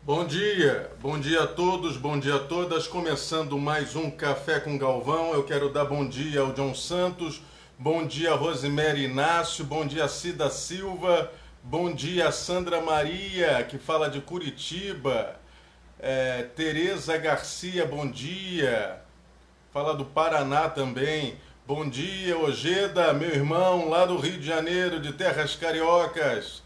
Bom dia a todos, bom dia a todas. Começando mais um Café com Galvão. Eu quero dar bom dia ao John Santos, bom dia Rosemary Inácio, bom dia Cida Silva, bom dia Sandra Maria, que fala de Curitiba, Tereza Garcia, bom dia, fala do Paraná também. Bom dia Ojeda, meu irmão lá do Rio de Janeiro, de Terras Cariocas.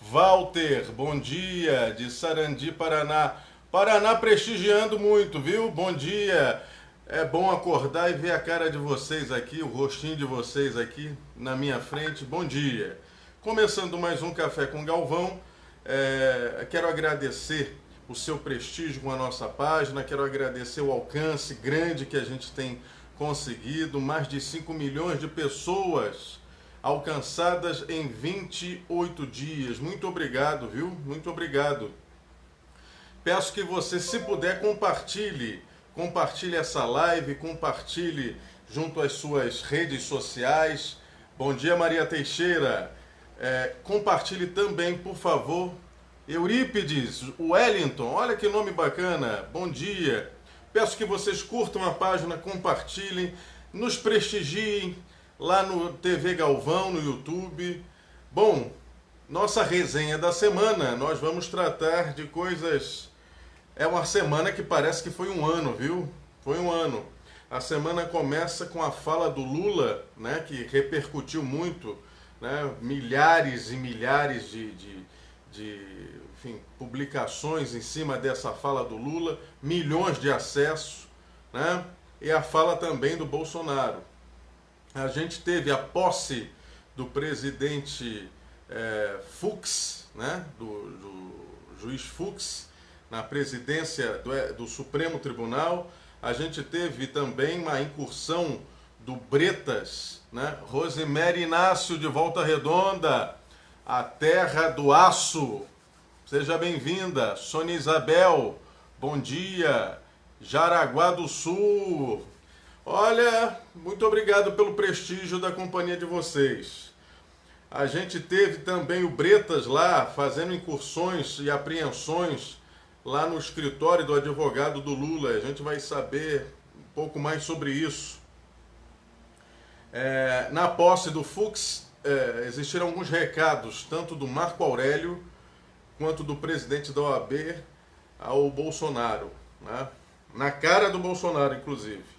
Walter, bom dia, de Sarandi, Paraná. Paraná prestigiando muito, viu? Bom dia. É bom acordar e ver a cara de vocês aqui, o rostinho de vocês aqui na minha frente. Bom dia. Começando mais um Café com Galvão, quero agradecer o seu prestígio com a nossa página, quero agradecer o alcance grande que a gente tem conseguido, mais de 5 milhões de pessoas alcançadas em 28 dias. Muito obrigado, viu? Muito obrigado. Peço que você, se puder, compartilhe essa live, compartilhe junto às suas redes sociais. Bom dia, Maria Teixeira. Compartilhe também, por favor, Eurípides Wellington. Olha que nome bacana. Bom dia. Peço que vocês curtam a página, compartilhem, nos prestigiem lá no TV Galvão, no YouTube. Bom, nossa resenha da semana, nós vamos tratar de coisas... É uma semana que parece que foi um ano, viu? Foi um ano. A semana começa com a fala do Lula, né, que repercutiu muito, né, milhares e milhares enfim, publicações em cima dessa fala do Lula, milhões de acessos, né, e a fala também do Bolsonaro. A gente teve a posse do presidente Fux, né, do juiz Fux, na presidência do Supremo Tribunal. A gente teve também uma incursão do Bretas, né, Rosemary Inácio de Volta Redonda, a terra do aço. Seja bem-vinda. Sônia Isabel, bom dia. Jaraguá do Sul. Olha, muito obrigado pelo prestígio da companhia de vocês. A gente teve também o Bretas lá, fazendo incursões e apreensões lá no escritório do advogado do Lula. A gente vai saber um pouco mais sobre isso. Na posse do Fux, existiram alguns recados, tanto do Marco Aurélio quanto do presidente da OAB ao Bolsonaro, né? Na cara do Bolsonaro, inclusive.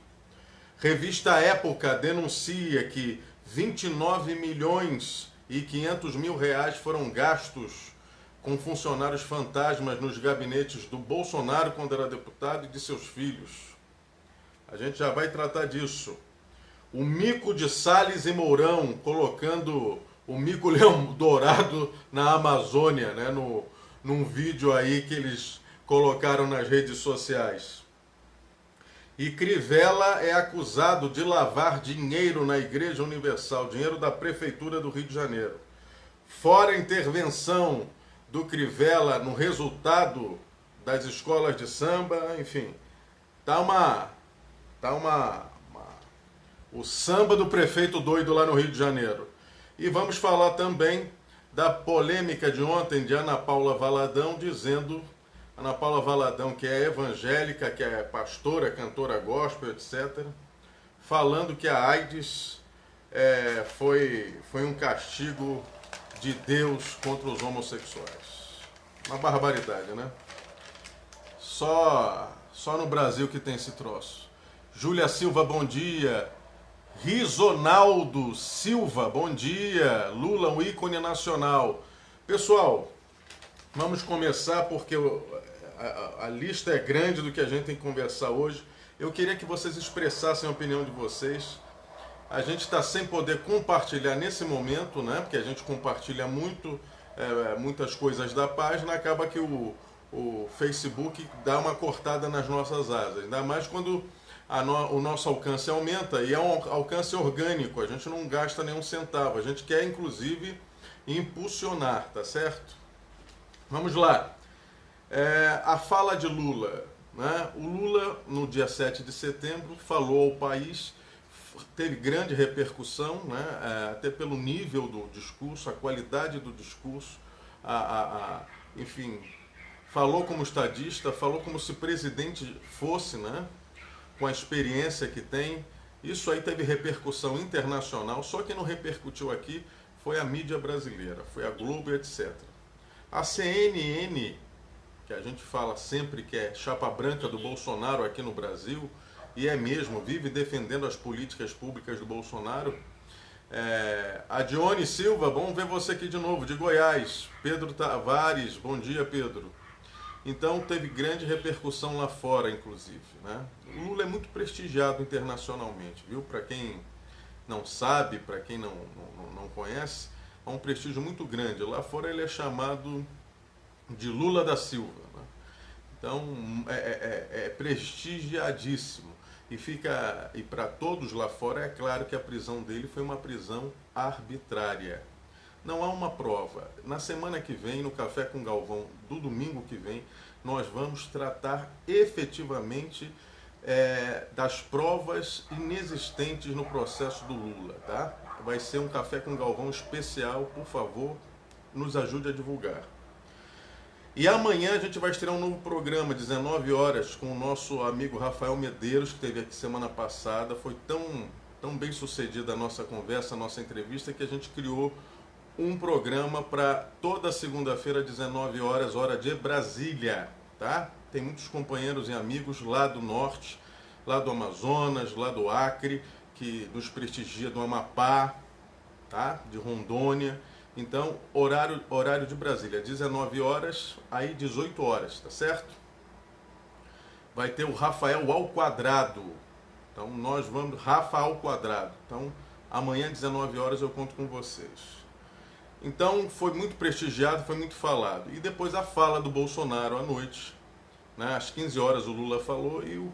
Revista Época denuncia que 29 milhões e 500 mil reais foram gastos com funcionários fantasmas nos gabinetes do Bolsonaro quando era deputado e de seus filhos. A gente já vai tratar disso. O mico de Salles e Mourão colocando o mico-leão dourado na Amazônia, né, num vídeo aí que eles colocaram nas redes sociais. E Crivella é acusado de lavar dinheiro na Igreja Universal, dinheiro da Prefeitura do Rio de Janeiro. Fora a intervenção do Crivella no resultado das escolas de samba, enfim, o samba do prefeito doido lá no Rio de Janeiro. E vamos falar também da polêmica de ontem de Ana Paula Valadão, Ana Paula Valadão, que é evangélica, que é pastora, cantora gospel, etc., falando que a AIDS foi um castigo de Deus contra os homossexuais. Uma barbaridade, né? Só no Brasil que tem esse troço. Júlia Silva, bom dia. Risonaldo Silva, bom dia. Lula, um ícone nacional. Pessoal, vamos começar porque a lista é grande do que a gente tem que conversar hoje. Eu queria que vocês expressassem a opinião de vocês. A gente está sem poder compartilhar nesse momento, né? Porque a gente compartilha muitas coisas da página, acaba que o Facebook dá uma cortada nas nossas asas. Ainda mais quando o nosso alcance aumenta, e é um alcance orgânico, a gente não gasta nenhum centavo. A gente quer, inclusive, impulsionar, tá certo? Vamos lá. A fala de Lula, né? O Lula, no dia 7 de setembro, falou ao país, teve grande repercussão, né? Até pelo nível do discurso, a qualidade do discurso, enfim, falou como estadista, falou como se presidente fosse, né? Com a experiência que tem. Isso aí teve repercussão internacional, só que não repercutiu aqui foi a mídia brasileira, foi a Globo, etc. A CNN, que a gente fala sempre que é chapa branca do Bolsonaro aqui no Brasil, e é mesmo, vive defendendo as políticas públicas do Bolsonaro. A Dione Silva, bom ver você aqui de novo, de Goiás. Pedro Tavares, bom dia, Pedro. Então teve grande repercussão lá fora, inclusive, né? O Lula é muito prestigiado internacionalmente, viu? Para quem não sabe, para quem não conhece, é um prestígio muito grande. Lá fora ele é chamado de Lula da Silva, né? Então é prestigiadíssimo. E para todos lá fora é claro que a prisão dele foi uma prisão arbitrária. Não há uma prova. Na semana que vem, no Café com Galvão, do domingo que vem, nós vamos tratar efetivamente das provas inexistentes no processo do Lula, tá? Vai ser um Café com Galvão especial, por favor, nos ajude a divulgar. E amanhã a gente vai estrear um novo programa, 19 horas, com o nosso amigo Rafael Medeiros, que esteve aqui semana passada. Foi tão bem sucedida a nossa conversa, a nossa entrevista, que a gente criou um programa para toda segunda-feira, 19 horas, hora de Brasília, tá? Tem muitos companheiros e amigos lá do norte, lá do Amazonas, lá do Acre, que nos prestigia, do Amapá, tá? De Rondônia. Então, horário de Brasília, 19 horas, aí 18 horas, tá certo? Vai ter o Rafael ao quadrado. Então, nós vamos, Rafa ao quadrado. Então, amanhã, 19 horas, eu conto com vocês. Então, foi muito prestigiado, foi muito falado. E depois a fala do Bolsonaro à noite, né? Às 15 horas o Lula falou e o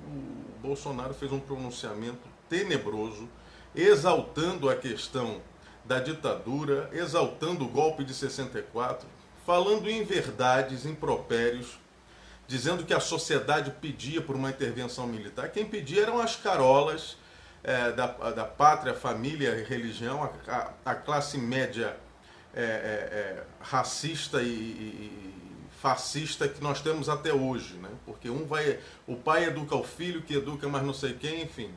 Bolsonaro fez um pronunciamento tenebroso, exaltando a questão da ditadura, exaltando o golpe de 64, falando inverdades, impropérios, dizendo que a sociedade pedia por uma intervenção militar. Quem pedia eram as carolas da pátria, família e religião, a classe média racista e fascista que nós temos até hoje, né? Porque o pai educa o filho, que educa mais não sei quem, enfim.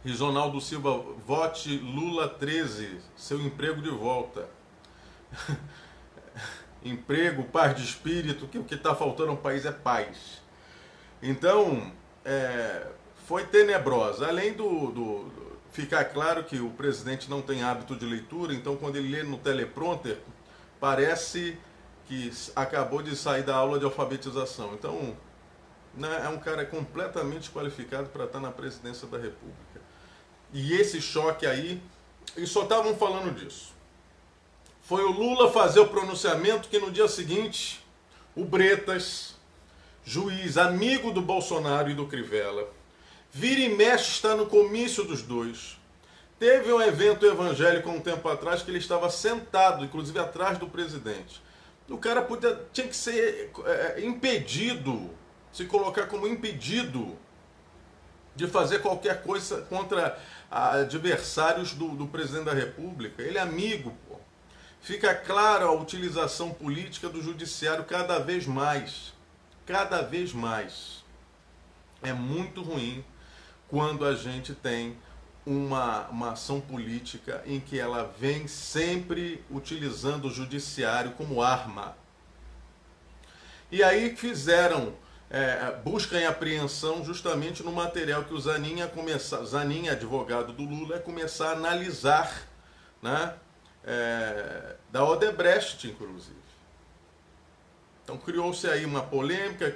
Rizonaldo Silva, vote Lula 13, seu emprego de volta. Emprego, paz de espírito, que o que está faltando no país é paz. Então, foi tenebrosa. Além do ficar claro que o presidente não tem hábito de leitura, então quando ele lê no teleprompter, parece que acabou de sair da aula de alfabetização. Então, né, é um cara completamente qualificado para estar na presidência da República. E esse choque aí, eles só estavam falando disso. Foi o Lula fazer o pronunciamento que no dia seguinte, o Bretas, juiz, amigo do Bolsonaro e do Crivella, vira e mexe, está no comício dos dois. Teve um evento evangélico há um tempo atrás que ele estava sentado, inclusive atrás do presidente. O cara tinha que ser impedido, se colocar como impedido de fazer qualquer coisa contra adversários do presidente da República. Ele é amigo, pô. Fica clara a utilização política do judiciário cada vez mais. Cada vez mais. É muito ruim quando a gente tem uma ação política em que ela vem sempre utilizando o judiciário como arma. E aí fizeram busca e apreensão justamente no material que o Zanin, advogado do Lula, ia começar a analisar, né, da Odebrecht, inclusive. Então criou-se aí uma polêmica,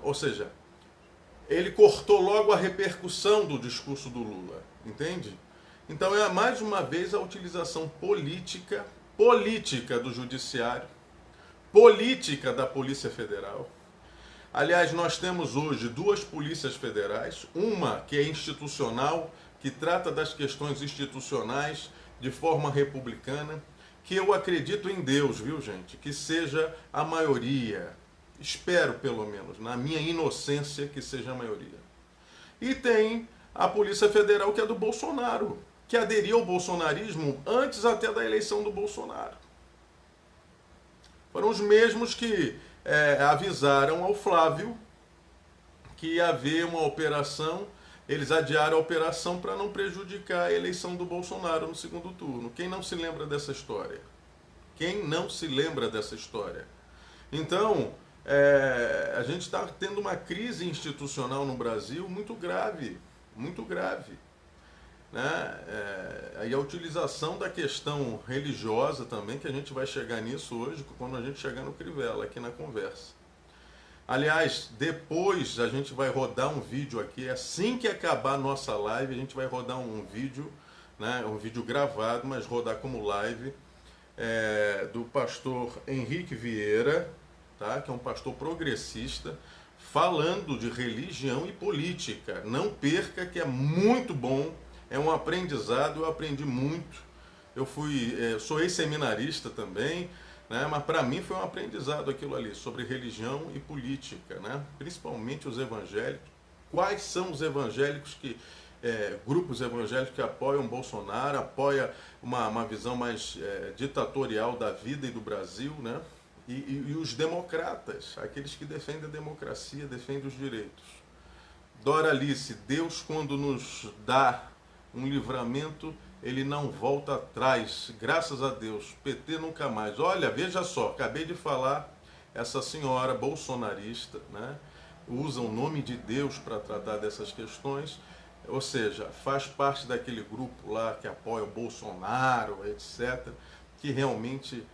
ou seja, ele cortou logo a repercussão do discurso do Lula, entende? Então é mais uma vez a utilização política do judiciário, política da Polícia Federal. Aliás, nós temos hoje duas polícias federais, uma que é institucional, que trata das questões institucionais de forma republicana, que eu acredito em Deus, viu, gente? Que seja a maioria, espero pelo menos, na minha inocência, que seja a maioria. E tem a Polícia Federal, que é do Bolsonaro, que aderiu ao bolsonarismo antes até da eleição do Bolsonaro. Foram os mesmos que avisaram ao Flávio que ia haver uma operação, eles adiaram a operação para não prejudicar a eleição do Bolsonaro no segundo turno. Quem não se lembra dessa história? Quem não se lembra dessa história? Então, a gente está tendo uma crise institucional no Brasil muito grave, muito grave. Né? E a utilização da questão religiosa também, que a gente vai chegar nisso hoje, quando a gente chegar no Crivella, aqui na conversa. Aliás, depois a gente vai rodar um vídeo aqui, assim que acabar a nossa live, a gente vai rodar um vídeo, né, um vídeo gravado, mas rodar como live, do pastor Henrique Vieira, tá, que é um pastor progressista, falando de religião e política. Não perca, que é muito bom, é um aprendizado, eu aprendi muito. Eu sou ex-seminarista também, né? Mas para mim foi um aprendizado aquilo ali, sobre religião e política, né? Principalmente os evangélicos. Quais são os evangélicos grupos evangélicos que apoiam Bolsonaro, apoiam uma visão mais ditatorial da vida e do Brasil, né? E os democratas, aqueles que defendem a democracia, defendem os direitos. Doralice, Deus quando nos dá um livramento, ele não volta atrás, graças a Deus. PT nunca mais. Olha, veja só, acabei de falar, essa senhora bolsonarista, né, usa o nome de Deus para tratar dessas questões, ou seja, faz parte daquele grupo lá que apoia o Bolsonaro, etc., que realmente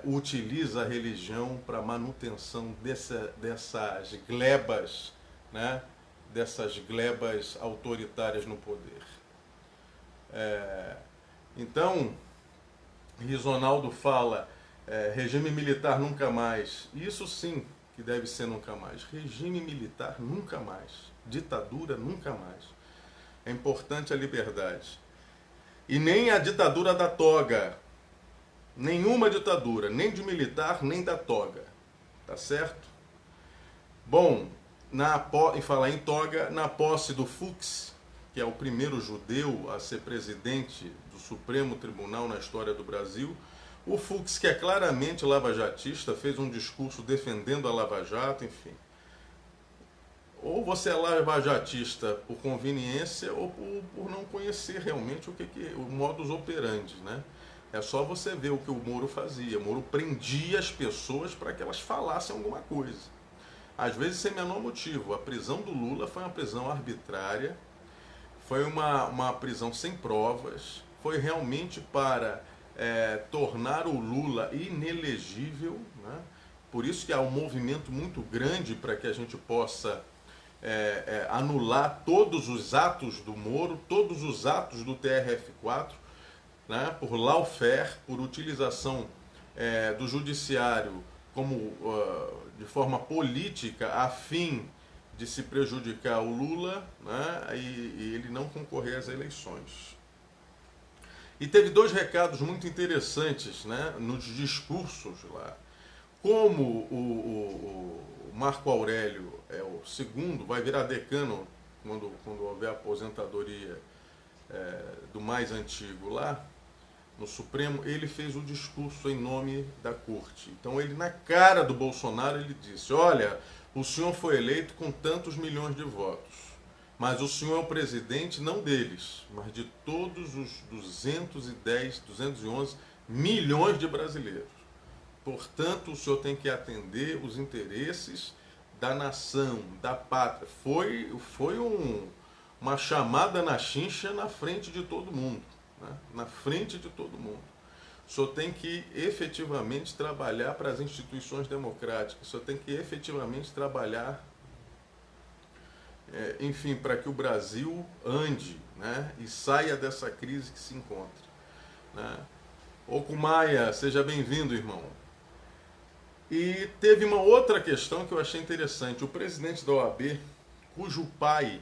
utiliza a religião para manutenção dessas glebas, né, dessas glebas autoritárias no poder. Então, Risonaldo fala, regime militar nunca mais. Isso sim que deve ser nunca mais. Regime militar nunca mais. Ditadura nunca mais. É importante a liberdade. E nem a ditadura da toga. Nenhuma ditadura, nem de militar, nem da toga. Tá certo? Bom, em falar em toga, na posse do Fux, que é o primeiro judeu a ser presidente do Supremo Tribunal na história do Brasil, o Fux, que é claramente lavajatista, fez um discurso defendendo a Lava Jato, enfim. Ou você é lavajatista por conveniência ou por não conhecer realmente o modus operandi, né? É só você ver o que o Moro fazia. O Moro prendia as pessoas para que elas falassem alguma coisa. Às vezes sem menor motivo. A prisão do Lula foi uma prisão arbitrária, foi uma prisão sem provas, foi realmente para tornar o Lula inelegível, né? Por isso que há um movimento muito grande para que a gente possa anular todos os atos do Moro, todos os atos do TRF4, né? Por lawfare, por utilização do judiciário como de forma política a fim de se prejudicar o Lula, né, e ele não concorrer às eleições. E teve dois recados muito interessantes, né, nos discursos lá. Como o Marco Aurélio é o segundo, vai virar decano quando houver a aposentadoria do mais antigo lá, no Supremo, ele fez o discurso em nome da corte. Então ele, na cara do Bolsonaro, ele disse, olha, o senhor foi eleito com tantos milhões de votos, mas o senhor é o presidente não deles, mas de todos os 211 milhões de brasileiros. Portanto, o senhor tem que atender os interesses da nação, da pátria. Foi uma chamada na chincha na frente de todo mundo. Né? Na frente de todo mundo. O senhor tem que efetivamente trabalhar para as instituições democráticas, o senhor tem que efetivamente trabalhar, enfim, para que o Brasil ande, né? E saia dessa crise que se encontra. Né? Ocumaia, seja bem-vindo, irmão. E teve uma outra questão que eu achei interessante. O presidente da OAB, cujo pai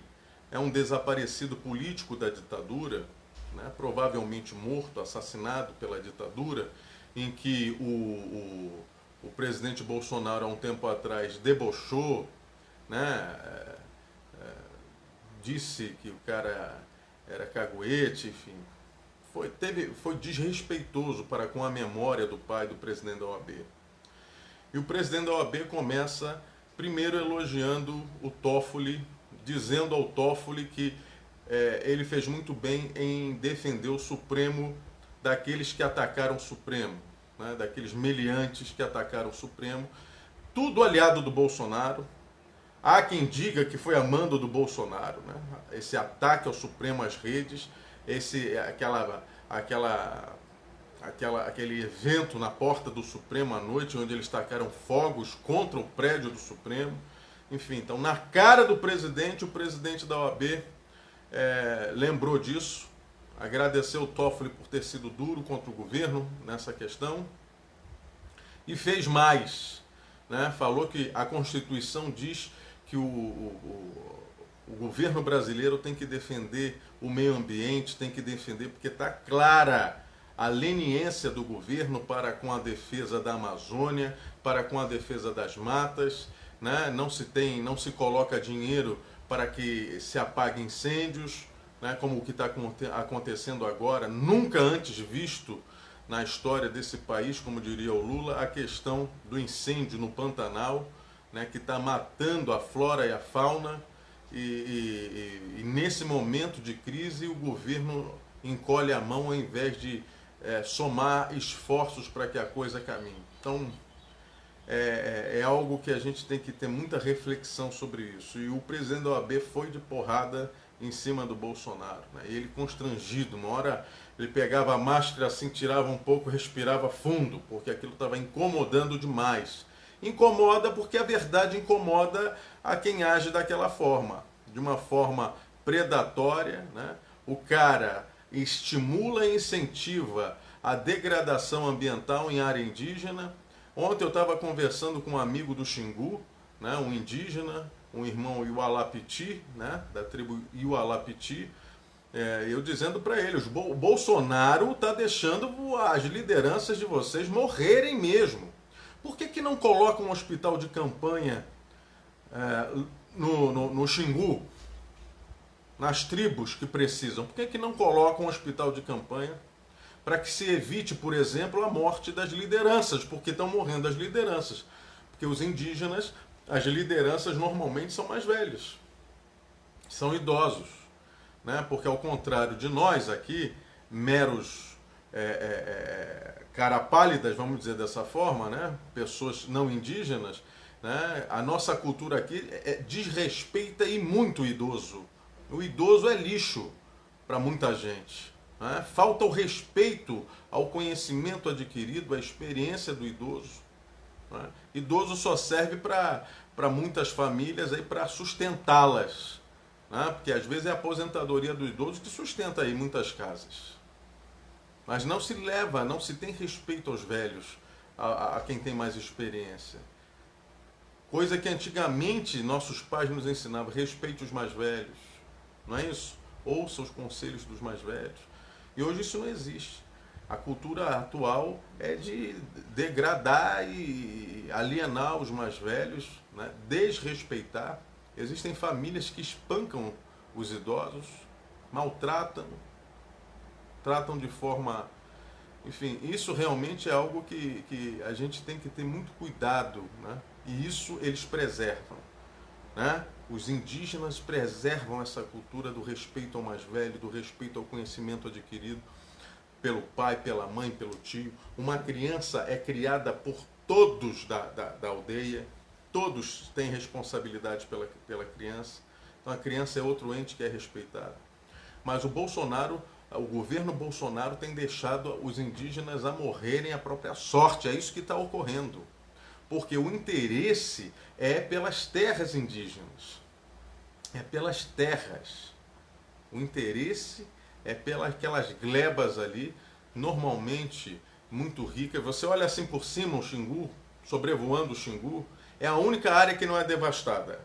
é um desaparecido político da ditadura, né, provavelmente morto, assassinado pela ditadura, em que o presidente Bolsonaro, há um tempo atrás, debochou, né, disse que o cara era caguete, enfim. Foi desrespeitoso para com a memória do pai do presidente da OAB. E o presidente da OAB começa primeiro elogiando o Toffoli, dizendo ao Toffoli que ele fez muito bem em defender o Supremo daqueles que atacaram o Supremo, né, daqueles meliantes que atacaram o Supremo, tudo aliado do Bolsonaro. Há quem diga que foi a mando do Bolsonaro, né? Esse ataque ao Supremo, às redes, aquele evento na porta do Supremo à noite, onde eles tacaram fogos contra o prédio do Supremo. Enfim, então, na cara do presidente, o presidente da OAB lembrou disso, agradeceu o Toffoli por ter sido duro contra o governo nessa questão e fez mais, né? Falou que a Constituição diz que o governo brasileiro tem que defender o meio ambiente, tem que defender, porque está clara a leniência do governo para com a defesa da Amazônia, para com a defesa das matas, né? Não se coloca dinheiro para que se apague incêndios, né? Como o que está acontecendo agora, nunca antes visto na história desse país, como diria o Lula, a questão do incêndio no Pantanal, né, que está matando a flora e a fauna, e nesse momento de crise o governo encolhe a mão ao invés de somar esforços para que a coisa caminhe. Então é algo que a gente tem que ter muita reflexão sobre isso. E o presidente da OAB foi de porrada em cima do Bolsonaro, né? E ele constrangido, uma hora ele pegava a máscara assim, tirava um pouco, respirava fundo, porque aquilo estava incomodando demais. Incomoda porque a verdade incomoda a quem age daquela forma, de uma forma predatória, né? O cara estimula e incentiva a degradação ambiental em área indígena. Ontem eu estava conversando com um amigo do Xingu, né? Um indígena, um irmão Iualapiti, né? Da tribo Iualapiti, eu dizendo para ele, o Bolsonaro está deixando as lideranças de vocês morrerem mesmo. Por que não coloca um hospital de campanha no Xingu, nas tribos que precisam? Por que não coloca um hospital de campanha para que se evite, por exemplo, a morte das lideranças? Porque estão morrendo as lideranças. Porque os indígenas, as lideranças normalmente são mais velhos, são idosos, né? Porque ao contrário de nós aqui, meros cara pálidas, vamos dizer dessa forma, né? Pessoas não indígenas, né? A nossa cultura aqui desrespeita e muito o idoso. O idoso é lixo para muita gente, né? Falta o respeito ao conhecimento adquirido, à experiência do idoso, né? Idoso só serve para muitas famílias para sustentá-las, né? Porque às vezes é a aposentadoria do idoso que sustenta aí muitas casas. Mas não se leva, não se tem respeito aos velhos, a quem tem mais experiência. Coisa que antigamente nossos pais nos ensinavam, respeite os mais velhos, não é isso? Ouça os conselhos dos mais velhos. E hoje isso não existe. A cultura atual é de degradar e alienar os mais velhos, né? Desrespeitar. Existem famílias que espancam os idosos, maltratam, tratam de forma... Enfim, isso realmente é algo que a gente tem que ter muito cuidado, né? E isso eles preservam, né? Os indígenas preservam essa cultura do respeito ao mais velho, do respeito ao conhecimento adquirido pelo pai, pela mãe, pelo tio. Uma criança é criada por todos da aldeia, todos têm responsabilidade pela criança. Então a criança é outro ente que é respeitado. Mas o governo Bolsonaro tem deixado os indígenas a morrerem à própria sorte. É isso que está ocorrendo. Porque o interesse é pelas terras indígenas. É pelas terras. O interesse é pelas aquelas glebas ali, normalmente muito ricas. Você olha assim por cima o Xingu, sobrevoando o Xingu, é a única área que não é devastada.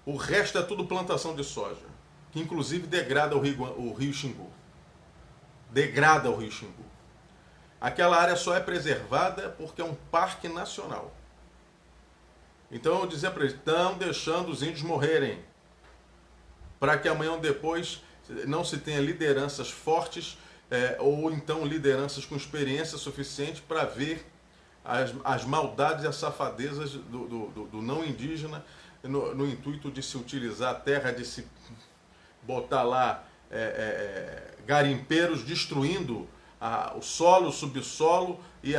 O resto é tudo plantação de soja, que inclusive degrada o rio Xingu. Degrada o rio Xingu. Aquela área só é preservada porque é um parque nacional. Então eu dizia para eles, estão deixando os índios morrerem, para que amanhã ou depois não se tenha lideranças fortes, ou então lideranças com experiência suficiente para ver as maldades e as safadezas do não indígena no intuito de se utilizar a terra, de se botar lá garimpeiros destruindo o solo, o subsolo e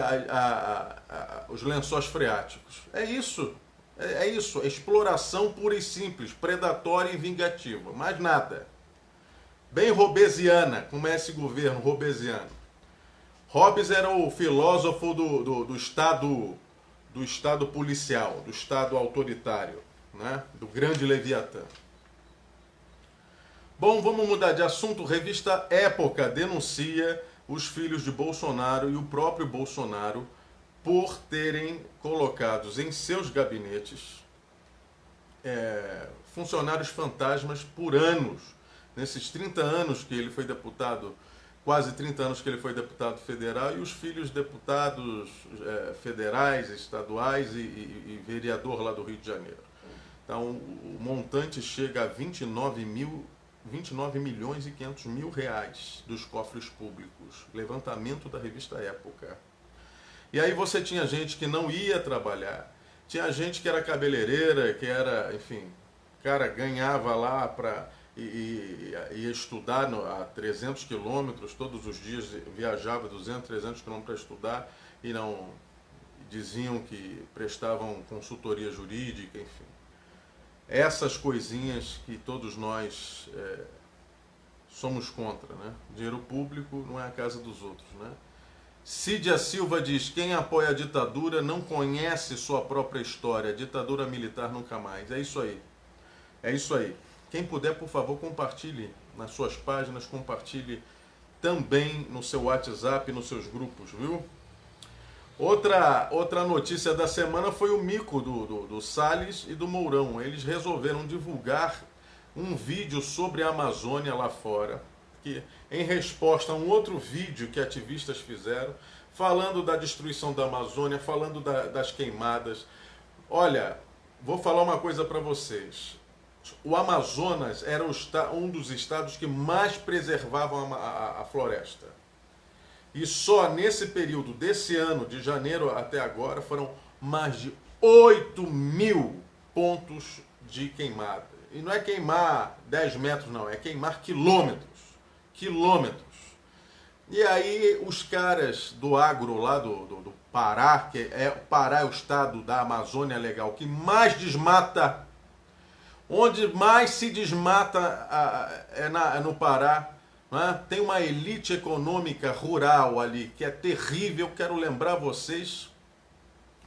os lençóis freáticos. É isso. É isso. É exploração pura e simples, predatória e vingativa. Mais nada. Bem hobbesiana, como é esse governo hobbesiano. Hobbes era o filósofo do Estado policial, do Estado autoritário, né? Do grande Leviatã. Bom, vamos mudar de assunto. Revista Época denuncia os filhos de Bolsonaro e o próprio Bolsonaro por terem colocados em seus gabinetes funcionários fantasmas por anos. Nesses 30 anos que ele foi deputado, quase 30 anos que ele foi deputado federal, e os filhos deputados federais, estaduais e vereador lá do Rio de Janeiro. Então, o montante chega a 29 milhões e 500 mil reais dos cofres públicos. Levantamento da revista Época. E aí você tinha gente que não ia trabalhar, tinha gente que era cabeleireira, que era, enfim, cara ganhava lá para ia estudar a 300 quilômetros, todos os dias viajava 200, 300 quilômetros para estudar e não diziam que prestavam consultoria jurídica, enfim. Essas coisinhas que todos nós somos contra, né? Dinheiro público não é a casa dos outros, né? Cídia Silva diz: quem apoia a ditadura não conhece sua própria história. Ditadura militar nunca mais. É isso aí. É isso aí. Quem puder, por favor, compartilhe nas suas páginas, compartilhe também no seu WhatsApp, nos seus grupos, viu? Outra notícia da semana foi o mico do Salles e do Mourão. Eles resolveram divulgar um vídeo sobre a Amazônia lá fora, que, em resposta a um outro vídeo que ativistas fizeram, falando da destruição da Amazônia, falando das queimadas. Olha, vou falar uma coisa para vocês. O Amazonas era um dos estados que mais preservavam a floresta. E só nesse período desse ano, de janeiro até agora, foram mais de 8.000 pontos de queimada. E não é queimar 10 metros, não, é queimar quilômetros. Quilômetros. E aí os caras do agro lá do Pará, o Pará é o estado da Amazônia Legal que mais desmata. Onde mais se desmata é no Pará. Né? Tem uma elite econômica rural ali que é terrível. Quero lembrar vocês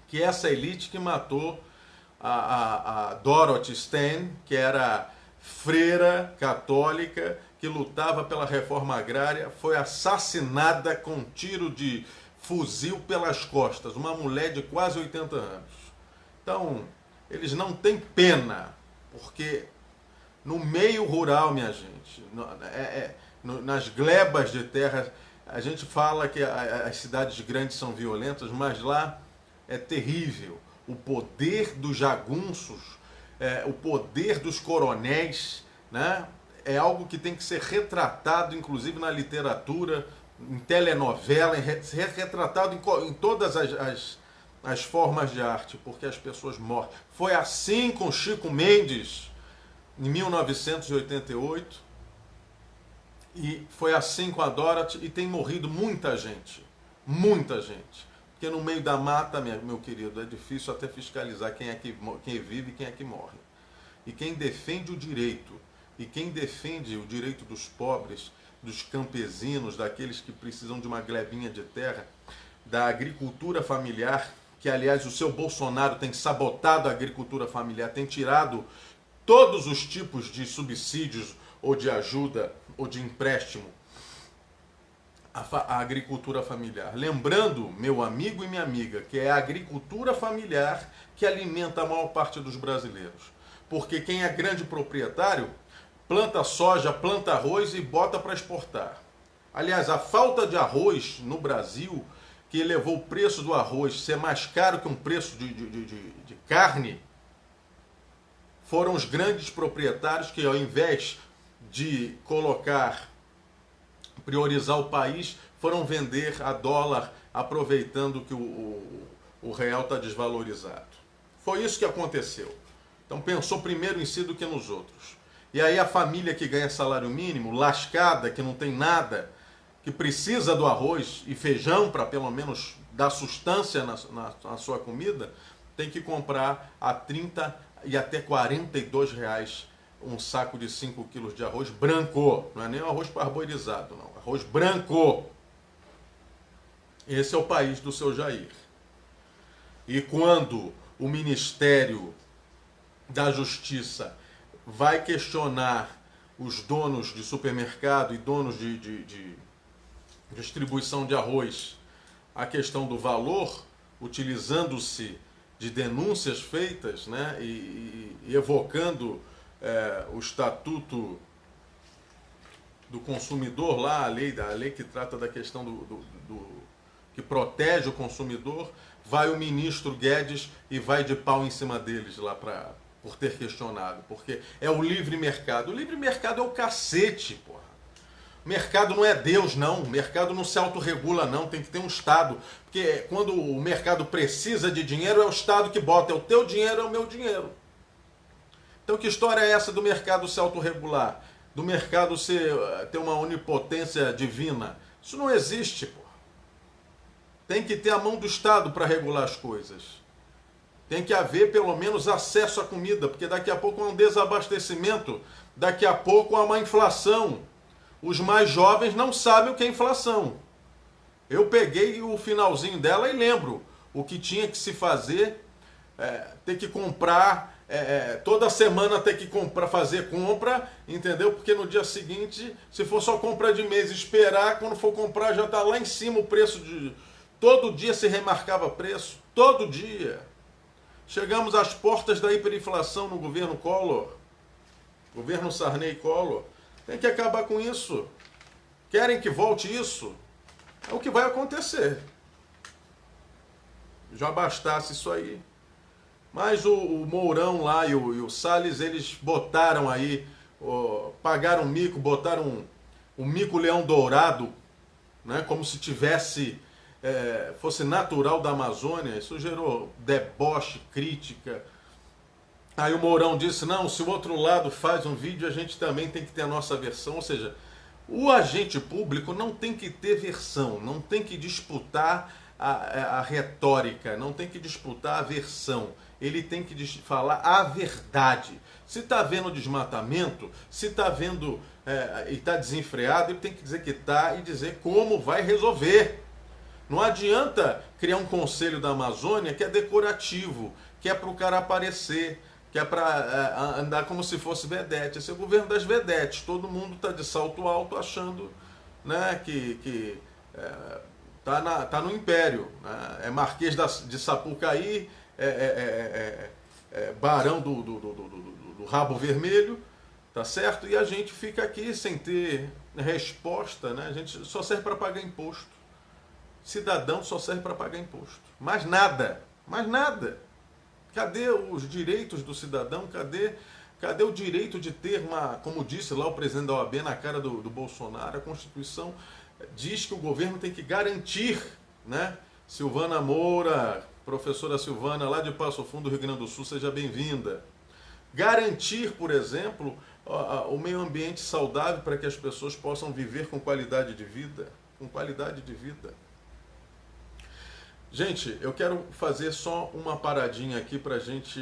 que essa elite que matou a Dorothy Stein, que era freira católica, que lutava pela reforma agrária, foi assassinada com um tiro de fuzil pelas costas. Uma mulher de quase 80 anos. Então, eles não têm pena. Porque no meio rural, minha gente, nas glebas de terra, a gente fala que as cidades grandes são violentas, mas lá é terrível. O poder dos jagunços, o poder dos coronéis, né, é algo que tem que ser retratado, inclusive na literatura, em telenovela, retratado em todas as formas de arte, porque as pessoas morrem. Foi assim com Chico Mendes, em 1988, e foi assim com a Dorothy, e tem morrido muita gente, porque no meio da mata, meu querido, é difícil até fiscalizar quem vive e quem é que morre. E quem defende o direito, e quem defende o direito dos pobres, dos campesinos, daqueles que precisam de uma glebinha de terra, da agricultura familiar, que aliás o seu Bolsonaro tem sabotado a agricultura familiar, tem tirado todos os tipos de subsídios ou de ajuda ou de empréstimo à agricultura familiar. Lembrando, meu amigo e minha amiga, que é a agricultura familiar que alimenta a maior parte dos brasileiros. Porque quem é grande proprietário planta soja, planta arroz e bota para exportar. Aliás, a falta de arroz no Brasil, que levou o preço do arroz ser mais caro que um preço de carne, foram os grandes proprietários que, ao invés de priorizar o país, foram vender a dólar, aproveitando que o real está desvalorizado. Foi isso que aconteceu. Então pensou primeiro em si do que nos outros. E aí a família que ganha salário mínimo, lascada, que não tem nada, que precisa do arroz e feijão para pelo menos dar sustância na sua comida, tem que comprar a 30 e até 42 reais um saco de 5 quilos de arroz branco. Não é nem arroz parboilizado, não. Arroz branco. Esse é o país do seu Jair. E quando o Ministério da Justiça vai questionar os donos de supermercado e donos de distribuição de arroz a questão do valor, utilizando-se de denúncias feitas, né, e evocando o Estatuto do Consumidor, lá, a lei que trata da questão que protege o consumidor, vai o ministro Guedes e vai de pau em cima deles lá por ter questionado, porque é o livre mercado. O livre mercado é o cacete, porra. O mercado não é Deus, não. O mercado não se autorregula, não. Tem que ter um Estado. Porque quando o mercado precisa de dinheiro, é o Estado que bota. É o teu dinheiro, é o meu dinheiro. Então que história é essa do mercado se autorregular? Do mercado ter uma onipotência divina? Isso não existe, porra. Tem que ter a mão do Estado para regular as coisas. Tem que haver pelo menos acesso à comida, porque daqui a pouco há um desabastecimento, daqui a pouco há uma inflação. Os mais jovens não sabem o que é inflação. Eu peguei o finalzinho dela e lembro o que tinha que se fazer, ter que comprar, toda semana ter que fazer compra, entendeu? Porque no dia seguinte, se for só compra de mês, esperar, quando for comprar já está lá em cima o preço de... Todo dia se remarcava preço, todo dia. Chegamos às portas da hiperinflação no governo Collor, governo Sarney-Collor. Tem que acabar com isso. Querem que volte isso? É o que vai acontecer. Já bastasse isso aí. Mas o Mourão lá e o Salles, eles botaram aí, pagaram mico, botaram o mico-leão dourado, né, como se tivesse... fosse natural da Amazônia. Isso gerou deboche, crítica. Aí o Mourão disse, não, se o outro lado faz um vídeo, a gente também tem que ter a nossa versão. Ou seja, o agente público não tem que ter versão, não tem que disputar a retórica, não tem que disputar a versão. Ele tem que falar a verdade. Se está vendo desmatamento, se está vendo e está desenfreado, ele tem que dizer que está e dizer como vai resolver. Não adianta criar um conselho da Amazônia que é decorativo, que é para o cara aparecer, que é para andar como se fosse vedete. Esse é o governo das vedetes. Todo mundo está de salto alto achando, né, que tá no império. Né? É Marquês de Sapucaí, barão do rabo vermelho, tá certo? E a gente fica aqui sem ter resposta, né? A gente só serve para pagar imposto. Cidadão só serve para pagar imposto. Mais nada. Mais nada. Cadê os direitos do cidadão? Cadê o direito de ter como disse lá o presidente da OAB na cara do Bolsonaro, a Constituição diz que o governo tem que garantir, né? Silvana Moura, professora Silvana, lá de Passo Fundo, Rio Grande do Sul, seja bem-vinda. Garantir, por exemplo, o meio ambiente saudável para que as pessoas possam viver com qualidade de vida. Com qualidade de vida. Gente, eu quero fazer só uma paradinha aqui para a gente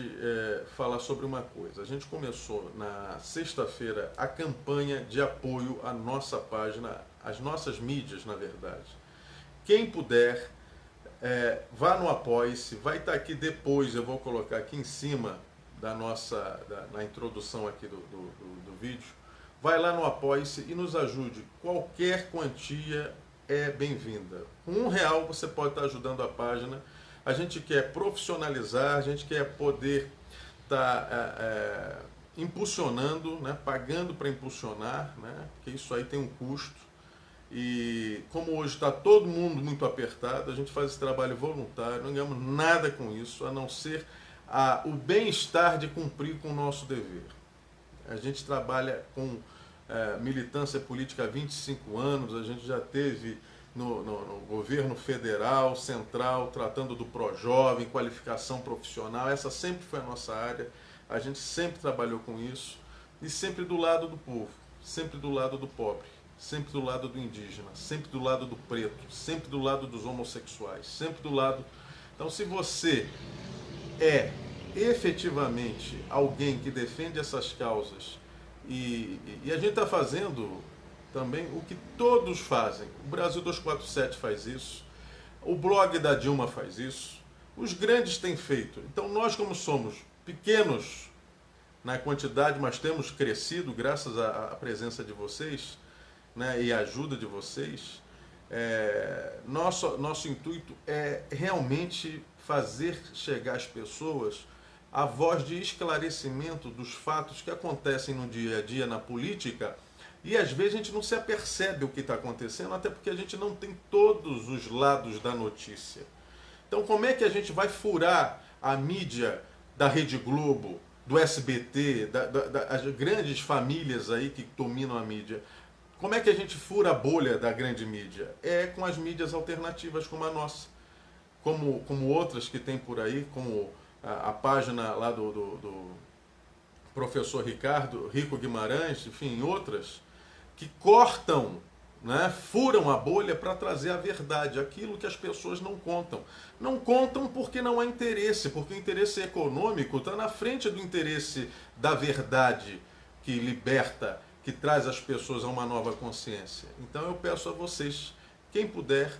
falar sobre uma coisa. A gente começou na sexta-feira a campanha de apoio à nossa página, às nossas mídias, na verdade. Quem puder, vá no Apoie-se, vai estar aqui depois, eu vou colocar aqui em cima na introdução aqui do vídeo. Vai lá no Apoie-se e nos ajude. Qualquer quantia é bem-vinda. Com R$1 você pode estar ajudando a página. A gente quer profissionalizar, a gente quer poder estar impulsionando, né, pagando para impulsionar, né, porque isso aí tem um custo. E como hoje está todo mundo muito apertado, a gente faz esse trabalho voluntário, não ganhamos nada com isso, a não ser o bem-estar de cumprir com o nosso dever. A gente trabalha com militância política há 25 anos, a gente já teve no governo federal, central, tratando do Projovem, qualificação profissional. Essa sempre foi a nossa área, a gente sempre trabalhou com isso, e sempre do lado do povo, sempre do lado do pobre, sempre do lado do indígena, sempre do lado do preto, sempre do lado dos homossexuais, sempre do lado... Então, se você é efetivamente alguém que defende essas causas, e a gente está fazendo também o que todos fazem, o Brasil 247 faz isso, o blog da Dilma faz isso, os grandes têm feito. Então, nós, como somos pequenos na quantidade, mas temos crescido graças à presença de vocês, né, e a ajuda de vocês, nosso intuito é realmente fazer chegar às pessoas a voz de esclarecimento dos fatos que acontecem no dia a dia na política, e às vezes a gente não se apercebe o que está acontecendo, até porque a gente não tem todos os lados da notícia. Então, como é que a gente vai furar a mídia da Rede Globo, do SBT, das grandes famílias aí que dominam a mídia? Como é que a gente fura a bolha da grande mídia? É com as mídias alternativas como a nossa, como outras que tem por aí, como a página lá do professor Rico Guimarães, enfim, outras, que cortam, né, furam a bolha para trazer a verdade, aquilo que as pessoas não contam. Não contam porque não há interesse, porque o interesse econômico está na frente do interesse da verdade que liberta, que traz as pessoas a uma nova consciência. Então eu peço a vocês, quem puder,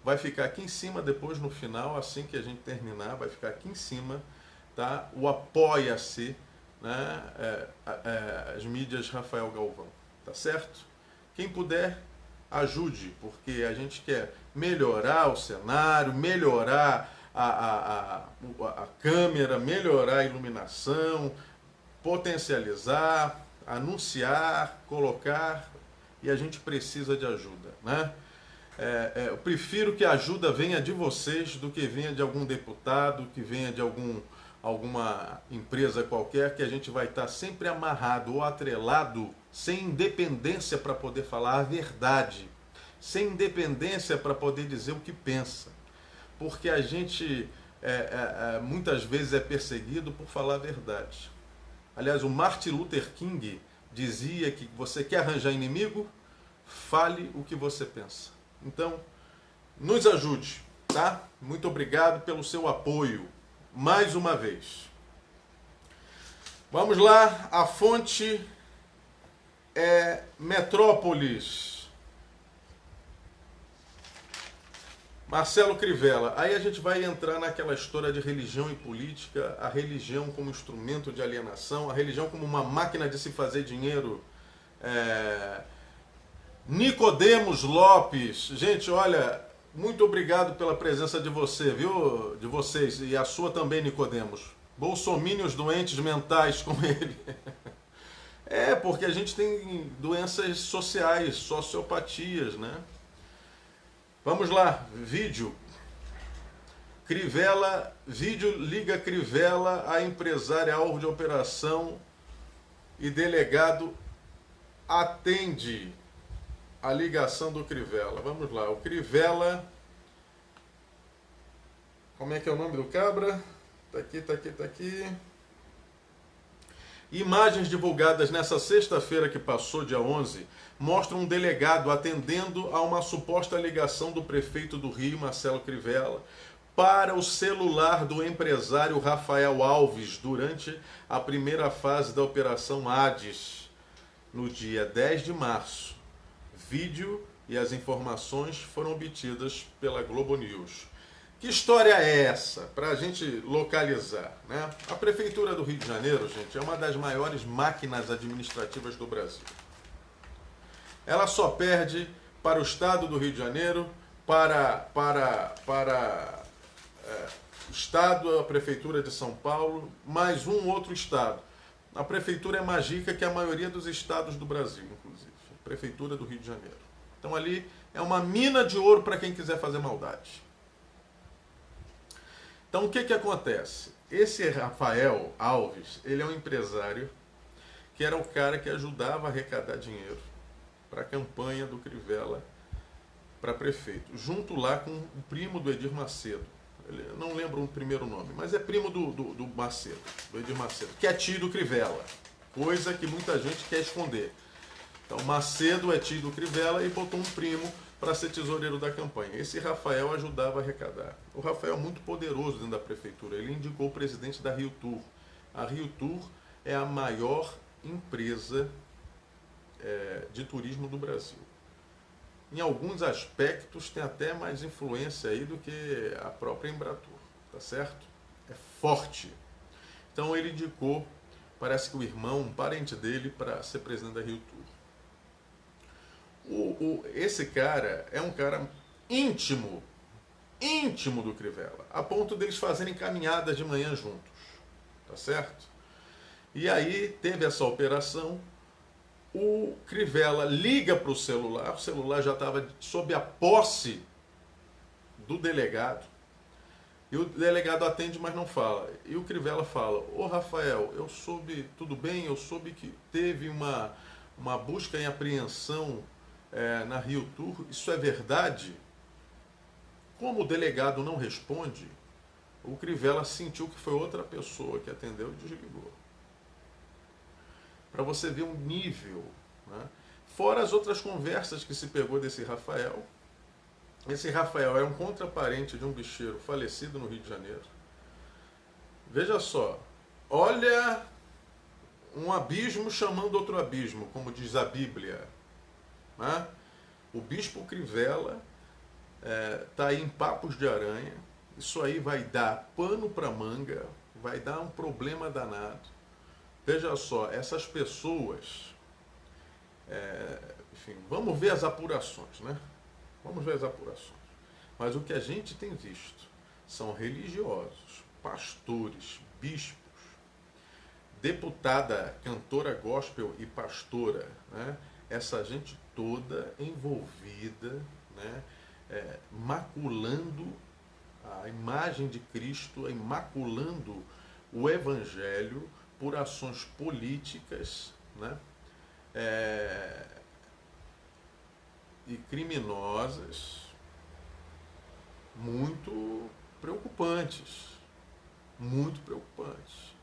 vai ficar aqui em cima depois no final, assim que a gente terminar, vai ficar aqui em cima, tá? O Apoia-se, né? As mídias Rafael Galvão, tá certo? Quem puder, ajude, porque a gente quer melhorar o cenário, melhorar a câmera, melhorar a iluminação, potencializar, anunciar, colocar, e a gente precisa de ajuda, né? Eu prefiro que a ajuda venha de vocês do que venha de algum deputado, que venha de alguma empresa qualquer, que a gente vai estar sempre amarrado ou atrelado, sem independência para poder falar a verdade, sem independência para poder dizer o que pensa, porque a gente muitas vezes é perseguido por falar a verdade. Aliás, o Martin Luther King dizia que você quer arranjar inimigo, fale o que você pensa. Então, nos ajude, tá? Muito obrigado pelo seu apoio, mais uma vez. Vamos lá, a fonte é Metrópolis. Marcelo Crivella. Aí a gente vai entrar naquela história de religião e política, a religião como instrumento de alienação, a religião como uma máquina de se fazer dinheiro. Nicodemos Lopes. Gente, olha, muito obrigado pela presença de você, viu? De vocês, e a sua também, Nicodemos. Bolsomínios doentes mentais com ele. Porque a gente tem doenças sociais, sociopatias, né? Vamos lá, vídeo. Crivella, vídeo liga Crivella a empresária alvo de operação e delegado atende a ligação do Crivella. Vamos lá, o Crivella... Como é que é o nome do cabra? Tá aqui. Imagens divulgadas nessa sexta-feira que passou, dia 11, mostram um delegado atendendo a uma suposta ligação do prefeito do Rio, Marcelo Crivella, para o celular do empresário Rafael Alves durante a primeira fase da Operação Hades, no dia 10 de março. Vídeo e as informações foram obtidas pela Globo News. Que história é essa? Para a gente localizar, né? A Prefeitura do Rio de Janeiro, gente, é uma das maiores máquinas administrativas do Brasil. Ela só perde para o Estado do Rio de Janeiro, para o Estado, a Prefeitura de São Paulo, mais um outro Estado. A Prefeitura é mais rica que a maioria dos estados do Brasil, inclusive. A Prefeitura do Rio de Janeiro. Então ali é uma mina de ouro para quem quiser fazer maldade. Então o que acontece? Esse Rafael Alves, ele é um empresário que era o cara que ajudava a arrecadar dinheiro para a campanha do Crivella para prefeito, junto lá com o primo do Edir Macedo. Ele, não lembro o primeiro nome, mas é primo do Macedo, do Edir Macedo, que é tio do Crivella, coisa que muita gente quer esconder. Então Macedo é tio do Crivella e botou um primo para ser tesoureiro da campanha. Esse Rafael ajudava a arrecadar. O Rafael é muito poderoso dentro da prefeitura. Ele indicou o presidente da Rio Tour. A Rio Tour é a maior empresa de turismo do Brasil. Em alguns aspectos tem até mais influência aí do que a própria Embratur, tá certo? É forte. Então ele indicou, parece que o irmão, um parente dele, para ser presidente da Rio Tour. Esse cara é um cara íntimo do Crivella, a ponto deles fazerem caminhadas de manhã juntos, tá certo? E aí teve essa operação, o Crivella liga para o celular já estava sob a posse do delegado, e o delegado atende, mas não fala. E o Crivella fala: ô Rafael, eu soube, tudo bem, eu soube que teve uma busca em apreensão na Rio Tour, isso é verdade? Como o delegado não responde, o Crivella sentiu que foi outra pessoa que atendeu e desligou. Para você ver um nível, né? Fora as outras conversas que se pegou desse Rafael. Esse Rafael é um contraparente de um bicheiro falecido no Rio de Janeiro. Veja só, olha um abismo chamando outro abismo, como diz a Bíblia. Né? O bispo Crivella está aí em papos de aranha. Isso aí vai dar pano para manga, vai dar um problema danado. Veja só, essas pessoas, enfim, vamos ver as apurações, né? Vamos ver as apurações. Mas o que a gente tem visto são religiosos, pastores, bispos, deputada, cantora gospel e pastora, né? Essa gente toda envolvida, né? Maculando a imagem de Cristo, maculando o Evangelho por ações políticas, né? E criminosas, muito preocupantes, muito preocupantes.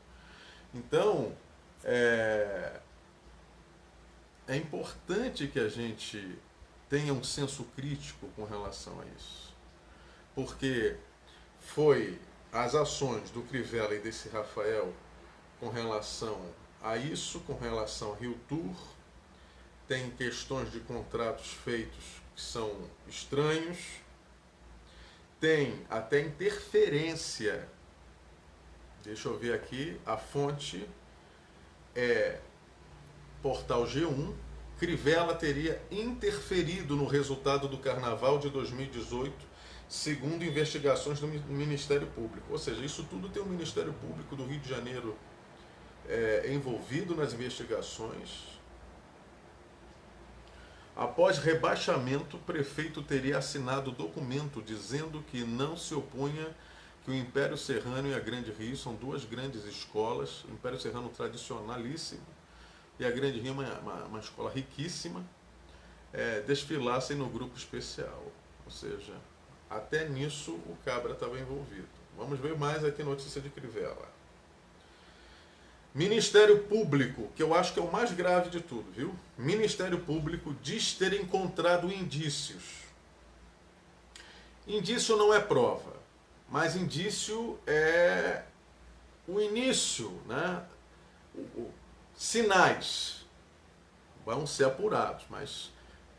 Então, é importante que a gente tenha um senso crítico com relação a isso, porque foi as ações do Crivella e desse Rafael com relação a isso, com relação ao Rio Tour. Tem questões de contratos feitos que são estranhos, tem até interferência. Deixa eu ver aqui, a fonte é Portal G1. Crivella teria interferido no resultado do Carnaval de 2018, segundo investigações do Ministério Público. Ou seja, isso tudo tem o Ministério Público do Rio de Janeiro envolvido nas investigações. Após rebaixamento, o prefeito teria assinado documento dizendo que não se opunha, que o Império Serrano e a Grande Rio são duas grandes escolas, o Império Serrano tradicionalíssimo e a Grande Rio uma escola riquíssima, desfilassem no grupo especial. Ou seja, até nisso o Cabra estava envolvido. Vamos ver mais aqui notícia de Crivella. Ministério Público, que eu acho que é o mais grave de tudo, viu? Ministério Público diz ter encontrado indícios. Indício não é prova, mas indício é o início, né? Sinais vão ser apurados, mas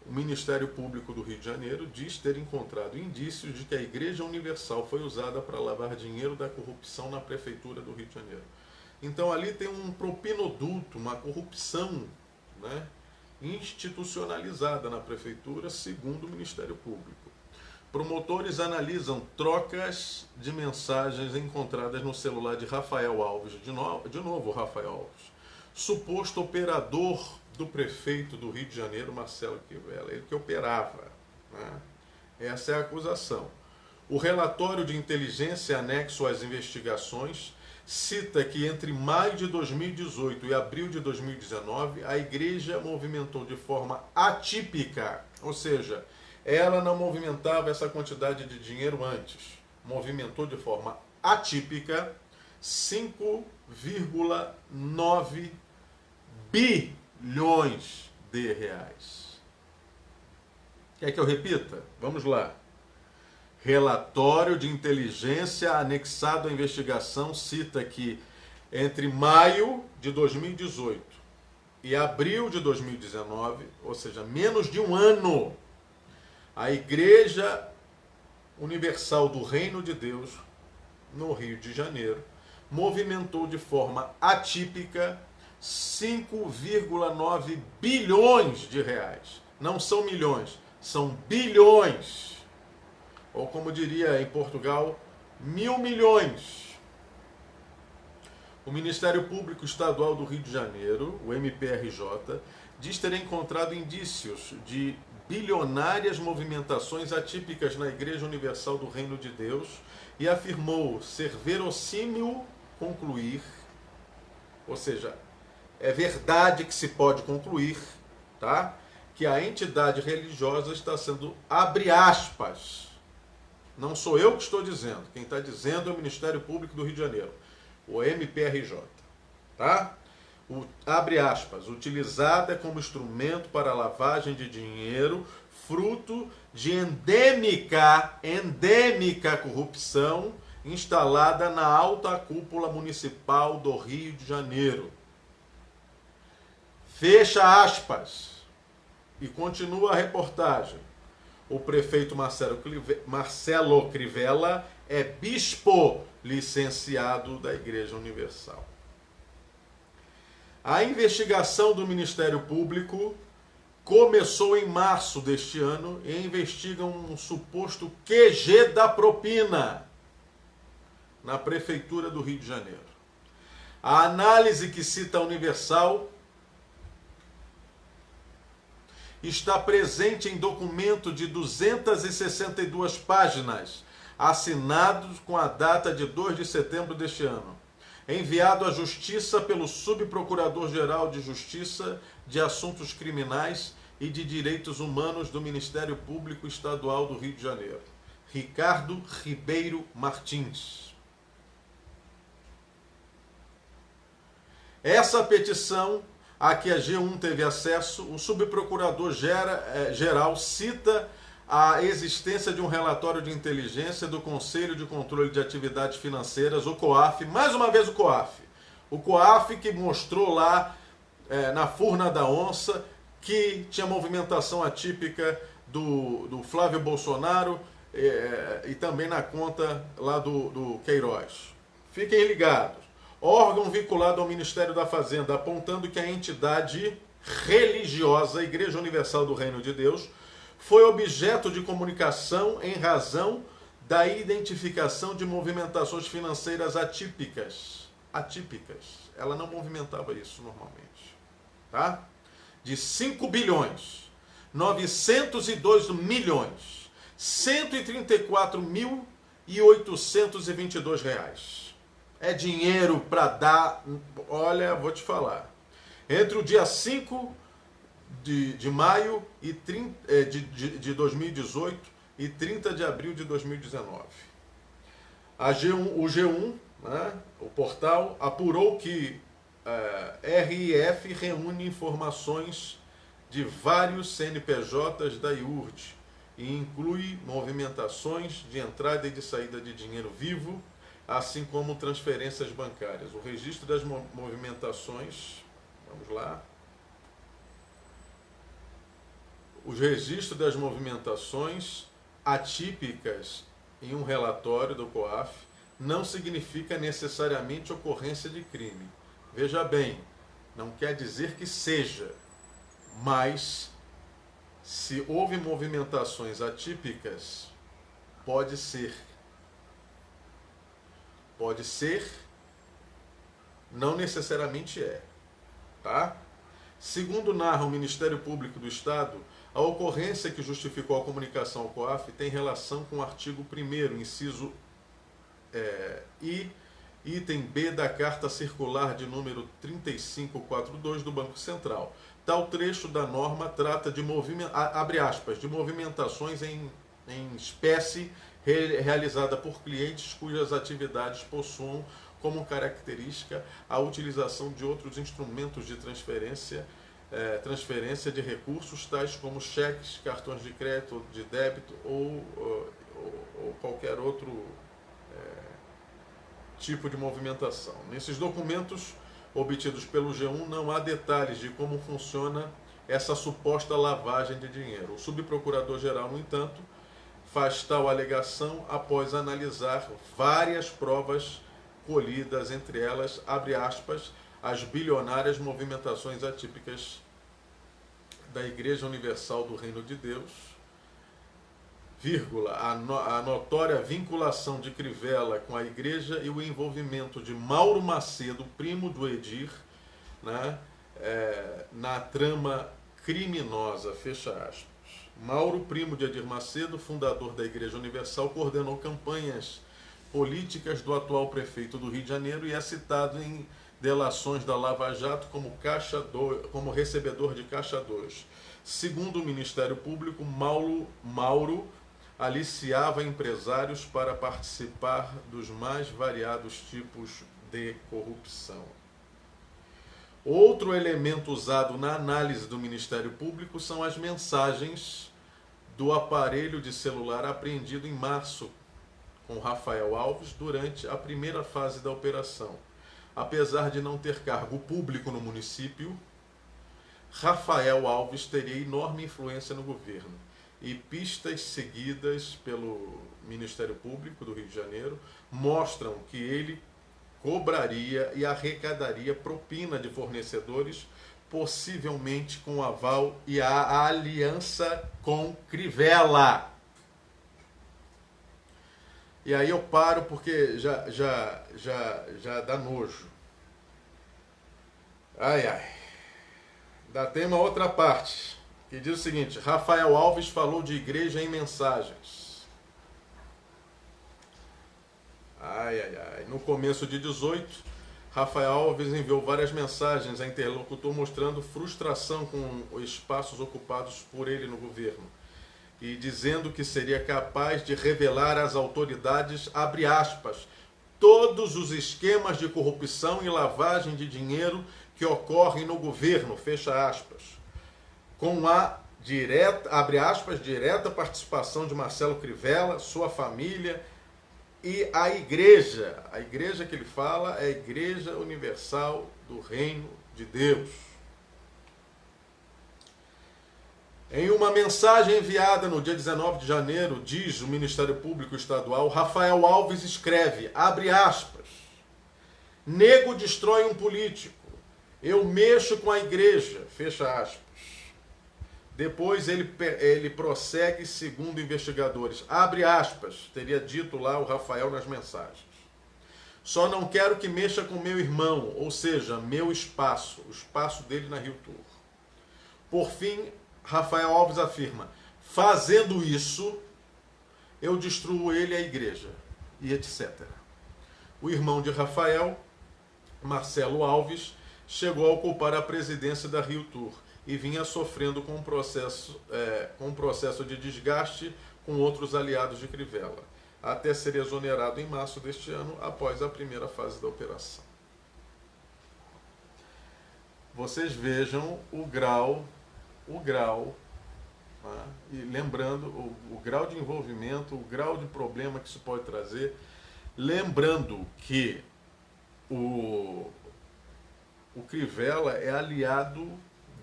o Ministério Público do Rio de Janeiro diz ter encontrado indícios de que a Igreja Universal foi usada para lavar dinheiro da corrupção na Prefeitura do Rio de Janeiro. Então ali tem um propinoduto, uma corrupção, né, institucionalizada na Prefeitura, segundo o Ministério Público. Promotores analisam trocas de mensagens encontradas no celular de Rafael Alves, de novo Rafael Alves, suposto operador do prefeito do Rio de Janeiro, Marcelo Crivella, ele que operava, né? Essa é a acusação. O relatório de inteligência anexo às investigações cita que entre maio de 2018 e abril de 2019, a igreja movimentou de forma atípica, ou seja, ela não movimentava essa quantidade de dinheiro antes. Movimentou de forma atípica 5,9 bilhões de reais. Quer que eu repita? Vamos lá. Relatório de inteligência anexado à investigação cita que entre maio de 2018 e abril de 2019, ou seja, menos de um ano, a Igreja Universal do Reino de Deus, no Rio de Janeiro, movimentou de forma atípica 5,9 bilhões de reais. Não são milhões, são bilhões. Ou como diria em Portugal, 1.000 milhões. O Ministério Público Estadual do Rio de Janeiro, o MPRJ, diz ter encontrado indícios de bilionárias movimentações atípicas na Igreja Universal do Reino de Deus e afirmou ser verossímil concluir, ou seja, é verdade que se pode concluir, tá? Que a entidade religiosa está sendo, abre aspas, não sou eu que estou dizendo, quem está dizendo é o Ministério Público do Rio de Janeiro, o MPRJ, tá? Abre aspas, utilizada como instrumento para lavagem de dinheiro, fruto de endêmica corrupção instalada na alta cúpula municipal do Rio de Janeiro. Fecha aspas. E continua a reportagem. O prefeito Marcelo Crivella é bispo licenciado da Igreja Universal. A investigação do Ministério Público começou em março deste ano e investiga um suposto QG da propina na Prefeitura do Rio de Janeiro. A análise que cita a Universal está presente em documento de 262 páginas, assinados com a data de 2 de setembro deste ano, enviado à Justiça pelo Subprocurador-Geral de Justiça de Assuntos Criminais e de Direitos Humanos do Ministério Público Estadual do Rio de Janeiro, Ricardo Ribeiro Martins. Essa petição a que a G1 teve acesso, o subprocurador-geral cita a existência de um relatório de inteligência do Conselho de Controle de Atividades Financeiras, o COAF, mais uma vez o COAF. O COAF que mostrou lá na Furna da Onça que tinha movimentação atípica do Flávio Bolsonaro e também na conta lá do Queiroz. Fiquem ligados. Órgão vinculado ao Ministério da Fazenda, apontando que a entidade religiosa, a Igreja Universal do Reino de Deus, foi objeto de comunicação em razão da identificação de movimentações financeiras atípicas. Ela não movimentava isso normalmente. Tá? De 5 bilhões, 902 milhões, 134.822 reais. É dinheiro para dar, olha, vou te falar. Entre o dia 5 de maio de 2018 e 30 de abril de 2019. O G1, né, o portal, apurou que RIF reúne informações de vários CNPJs da IURD e inclui movimentações de entrada e de saída de dinheiro vivo, assim como transferências bancárias. O registro das movimentações, vamos lá. O registro das movimentações atípicas em um relatório do COAF não significa necessariamente ocorrência de crime. Veja bem, não quer dizer que seja, mas se houve movimentações atípicas, pode ser. Pode ser, não necessariamente é, tá? Segundo narra o Ministério Público do Estado, a ocorrência que justificou a comunicação ao COAF tem relação com o artigo 1º, inciso I item B da Carta Circular de número 3542 do Banco Central. Tal trecho da norma trata de, abre aspas, de movimentações em espécie realizada por clientes cujas atividades possuam como característica a utilização de outros instrumentos de transferência de recursos, tais como cheques, cartões de crédito, de débito ou qualquer outro tipo de movimentação. Nesses documentos obtidos pelo G1 não há detalhes de como funciona essa suposta lavagem de dinheiro. O subprocurador-geral, no entanto, faz tal alegação após analisar várias provas colhidas, entre elas, abre aspas, as bilionárias movimentações atípicas da Igreja Universal do Reino de Deus, vírgula, a notória vinculação de Crivella com a Igreja e o envolvimento de Mauro Macedo, primo do Edir, né, na trama criminosa, fecha aspas. Mauro, primo de Edir Macedo, fundador da Igreja Universal, coordenou campanhas políticas do atual prefeito do Rio de Janeiro e é citado em delações da Lava Jato como recebedor de Caixa 2. Segundo o Ministério Público, Mauro aliciava empresários para participar dos mais variados tipos de corrupção. Outro elemento usado na análise do Ministério Público são as mensagens do aparelho de celular apreendido em março com Rafael Alves durante a primeira fase da operação. Apesar de não ter cargo público no município, Rafael Alves teria enorme influência no governo. E pistas seguidas pelo Ministério Público do Rio de Janeiro mostram que ele cobraria e arrecadaria propina de fornecedores, possivelmente com aval e a aliança com Crivella. E aí eu paro porque já dá nojo. Ai, ai. Ainda tem uma outra parte que diz o seguinte: Rafael Alves falou de igreja em mensagens. Ai, ai, ai. No começo de 18, Rafael Alves enviou várias mensagens a interlocutor mostrando frustração com os espaços ocupados por ele no governo e dizendo que seria capaz de revelar às autoridades, abre aspas, todos os esquemas de corrupção e lavagem de dinheiro que ocorrem no governo, fecha aspas, com a direta, abre aspas, direta participação de Marcelo Crivella, sua família e a igreja que ele fala é a Igreja Universal do Reino de Deus. Em uma mensagem enviada no dia 19 de janeiro, diz o Ministério Público Estadual, Rafael Alves escreve, abre aspas, nego destrói um político, eu mexo com a igreja, fecha aspas. Depois ele prossegue, segundo investigadores, abre aspas, teria dito lá o Rafael nas mensagens. Só não quero que mexa com meu irmão, ou seja, meu espaço, o espaço dele na Rio Tour. Por fim, Rafael Alves afirma, fazendo isso, eu destruo ele e a igreja, e etc. O irmão de Rafael, Marcelo Alves, chegou a ocupar a presidência da Rio Tour e vinha sofrendo com um processo de desgaste com outros aliados de Crivella, até ser exonerado em março deste ano, após a primeira fase da operação. Vocês vejam o grau, tá? E lembrando o grau de envolvimento, o grau de problema que isso pode trazer, lembrando que o Crivella é aliado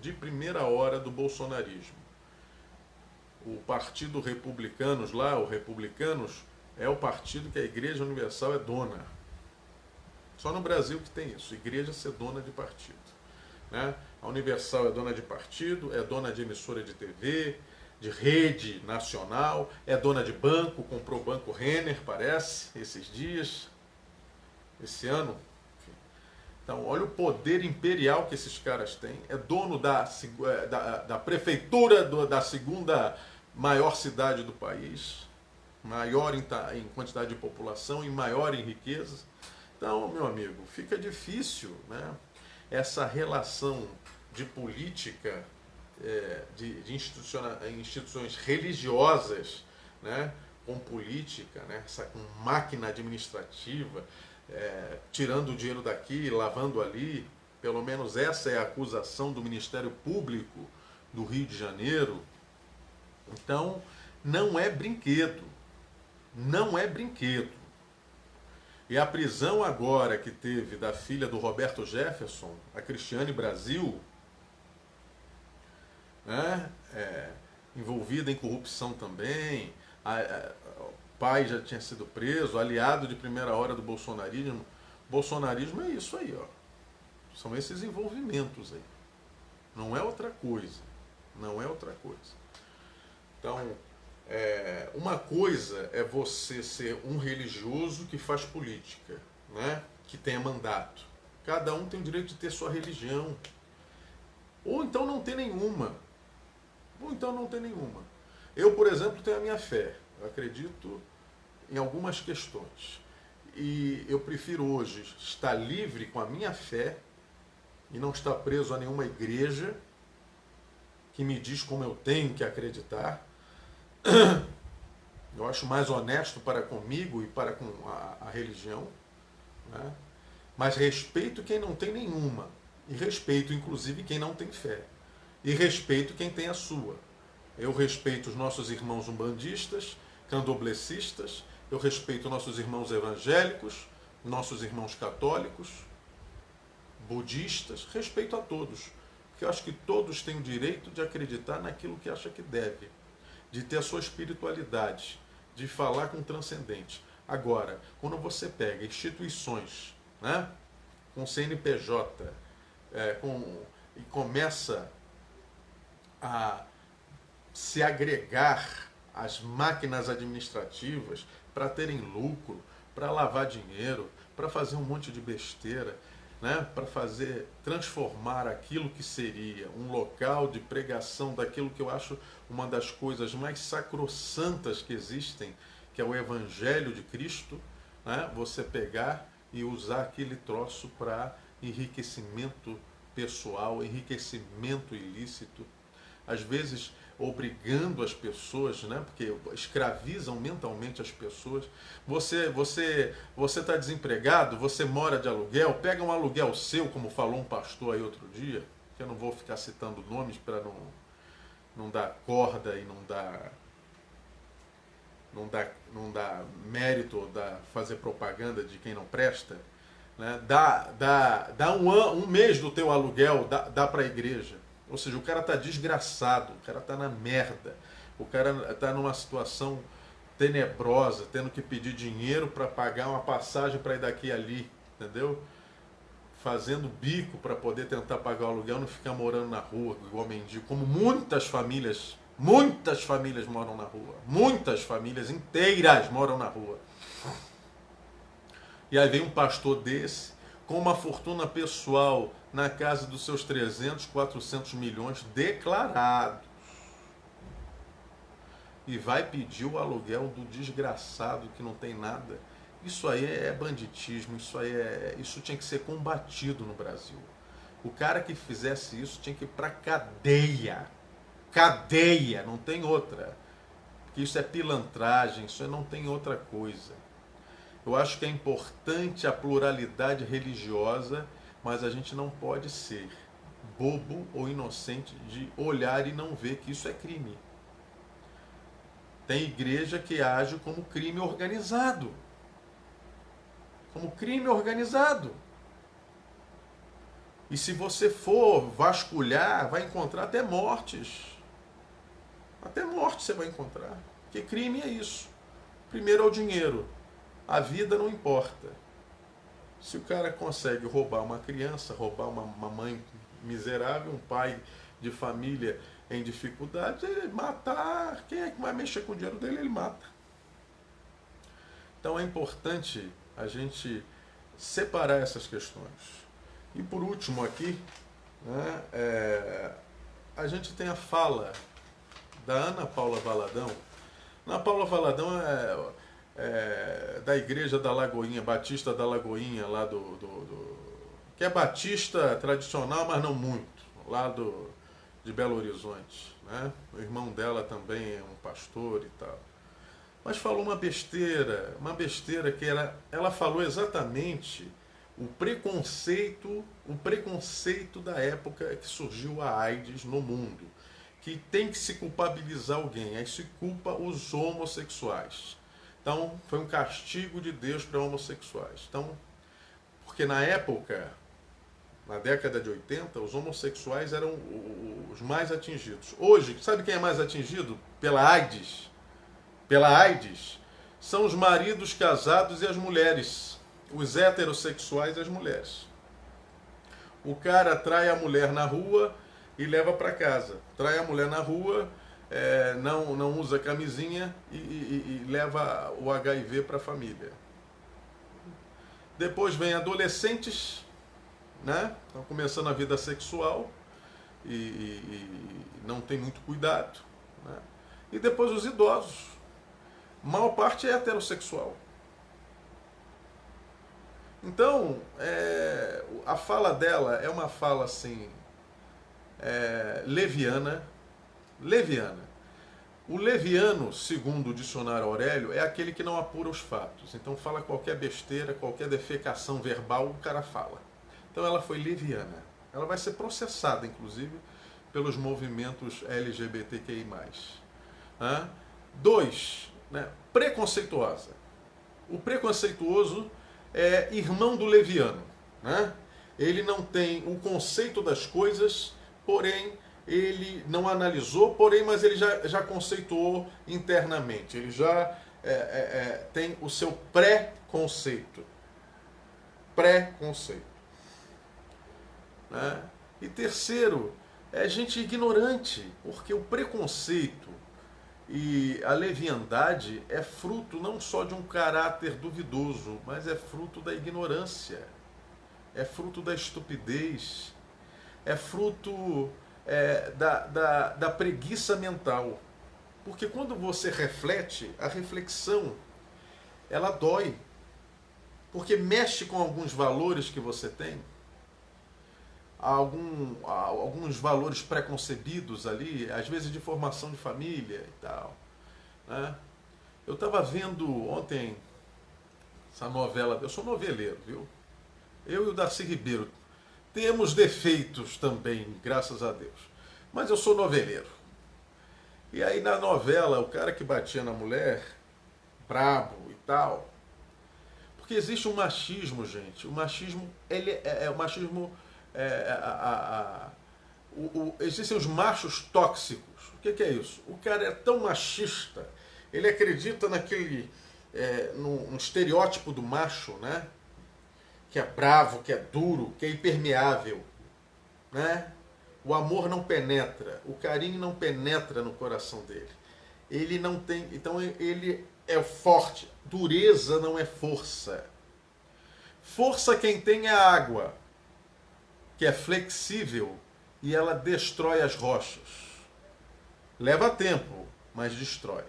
de primeira hora do bolsonarismo. O Partido Republicanos lá, o Republicanos, é o partido que a Igreja Universal é dona. Só no Brasil que tem isso, igreja ser dona de partido, né? A Universal é dona de partido, é dona de emissora de TV, de rede nacional, é dona de banco, comprou o Banco Renner, parece, esses dias, esse ano. Então, olha o poder imperial que esses caras têm. É dono da prefeitura da segunda maior cidade do país, maior em quantidade de população e maior em riqueza. Então, meu amigo, fica difícil, né, essa relação de política, de instituições religiosas, né, com política, né, com máquina administrativa, tirando o dinheiro daqui, lavando ali. Pelo menos essa é a acusação do Ministério Público do Rio de Janeiro. Então, não é brinquedo. Não é brinquedo. E a prisão agora que teve da filha do Roberto Jefferson, a Cristiane Brasil, né, envolvida em corrupção também, o pai já tinha sido preso, aliado de primeira hora do bolsonarismo. Bolsonarismo é isso aí, ó. São esses envolvimentos aí. Não é outra coisa. Não é outra coisa. Então, uma coisa é você ser um religioso que faz política, né? Que tenha mandato. Cada um tem o direito de ter sua religião. Ou então não ter nenhuma. Ou então não ter nenhuma. Eu, por exemplo, tenho a minha fé. Eu acredito em algumas questões. E eu prefiro hoje estar livre com a minha fé e não estar preso a nenhuma igreja que me diz como eu tenho que acreditar. Eu acho mais honesto para comigo e para com a religião, né? Mas respeito quem não tem nenhuma. E respeito, inclusive, quem não tem fé. E respeito quem tem a sua. Eu respeito os nossos irmãos umbandistas, candomblecistas, eu respeito nossos irmãos evangélicos, nossos irmãos católicos, budistas, respeito a todos. Porque eu acho que todos têm o direito de acreditar naquilo que acha que deve, de ter a sua espiritualidade, de falar com o transcendente. Agora, quando você pega instituições, né, com CNPJ, e começa a se agregar às máquinas administrativas para terem lucro, para lavar dinheiro, para fazer um monte de besteira, né, para transformar aquilo que seria um local de pregação daquilo que eu acho uma das coisas mais sacrossantas que existem, que é o Evangelho de Cristo, né, você pegar e usar aquele troço para enriquecimento pessoal, enriquecimento ilícito, às vezes obrigando as pessoas, né, porque escravizam mentalmente as pessoas. Você está desempregado, você mora de aluguel, pega um aluguel seu, como falou um pastor aí outro dia, que eu não vou ficar citando nomes para não dar corda e não dar mérito, fazer propaganda de quem não presta, né? Dá um mês do teu aluguel, dá para a igreja. Ou seja, o cara está desgraçado, o cara está na merda, o cara está numa situação tenebrosa, tendo que pedir dinheiro para pagar uma passagem para ir daqui e ali, entendeu? Fazendo bico para poder tentar pagar o aluguel, não ficar morando na rua, igual mendigo, como muitas famílias moram na rua, muitas famílias inteiras moram na rua. E aí vem um pastor desse, com uma fortuna pessoal na casa dos seus 300, 400 milhões declarados. E vai pedir o aluguel do desgraçado que não tem nada. Isso aí é banditismo, isso tinha que ser combatido no Brasil. O cara que fizesse isso tinha que ir para cadeia. Cadeia, não tem outra. Porque isso é pilantragem, isso não tem outra coisa. Eu acho que é importante a pluralidade religiosa, mas a gente não pode ser bobo ou inocente de olhar e não ver que isso é crime. Tem igreja que age como crime organizado. Como crime organizado. E se você for vasculhar, vai encontrar até mortes. Até morte você vai encontrar. Porque crime é isso. Primeiro é o dinheiro. A vida não importa. Se o cara consegue roubar uma criança, roubar uma mãe miserável, um pai de família em dificuldade, ele matar, quem é que vai mexer com o dinheiro dele, ele mata. Então é importante a gente separar essas questões. E por último aqui, né, a gente tem a fala da Ana Paula Valadão. Ana Paula Valadão da igreja da Lagoinha, Batista da Lagoinha, lá que é batista tradicional, mas não muito, lá de Belo Horizonte, né? O irmão dela também é um pastor e tal. Mas falou uma besteira que ela falou exatamente o preconceito da época que surgiu a AIDS no mundo, que tem que se culpabilizar alguém, aí se culpa os homossexuais. Então, foi um castigo de Deus para homossexuais. Então, porque na época, na década de 80, os homossexuais eram os mais atingidos. Hoje, sabe quem é mais atingido pela AIDS? Pela AIDS? São os maridos casados e as mulheres. Os heterossexuais e as mulheres. O cara trai a mulher na rua e leva para casa. Trai a mulher na rua, não usa camisinha e leva o HIV para a família. Depois vem adolescentes, né? Estão começando a vida sexual e não tem muito cuidado, né? E depois os idosos. A maior parte é heterossexual. Então, a fala dela é uma fala assim, leviana. O leviano, segundo o dicionário Aurélio, é aquele que não apura os fatos. Então fala qualquer besteira, qualquer defecação verbal, o cara fala. Então ela foi leviana. Ela vai ser processada, inclusive, pelos movimentos LGBTQI+. 2, né, preconceituosa. O preconceituoso é irmão do leviano, né? Ele não tem o conceito das coisas, porém ele não analisou, mas ele já conceituou internamente. Ele já tem o seu pré-conceito. Né? E terceiro, é gente ignorante, porque o preconceito e a leviandade é fruto não só de um caráter duvidoso, mas é fruto da ignorância, é fruto da estupidez, é fruto da preguiça mental. Porque quando você reflete, a reflexão, ela dói. Porque mexe com alguns valores que você tem, alguns valores preconcebidos ali, às vezes de formação de família e tal, né? Eu estava vendo ontem essa novela, eu sou noveleiro, viu? Eu e o Darcy Ribeiro temos defeitos também, graças a Deus, mas eu sou noveleiro. E aí na novela, o cara que batia na mulher, brabo e tal, porque existe um machismo, gente, o machismo, ele o machismo... existem os machos tóxicos. O que é isso? O cara é tão machista, ele acredita num estereótipo do macho, né? Que é bravo, que é duro, que é impermeável, né? O amor não penetra, o carinho não penetra no coração dele. Ele não tem, então ele é forte. Dureza não é força. Força quem tem é a água, que é flexível e ela destrói as rochas. Leva tempo, mas destrói.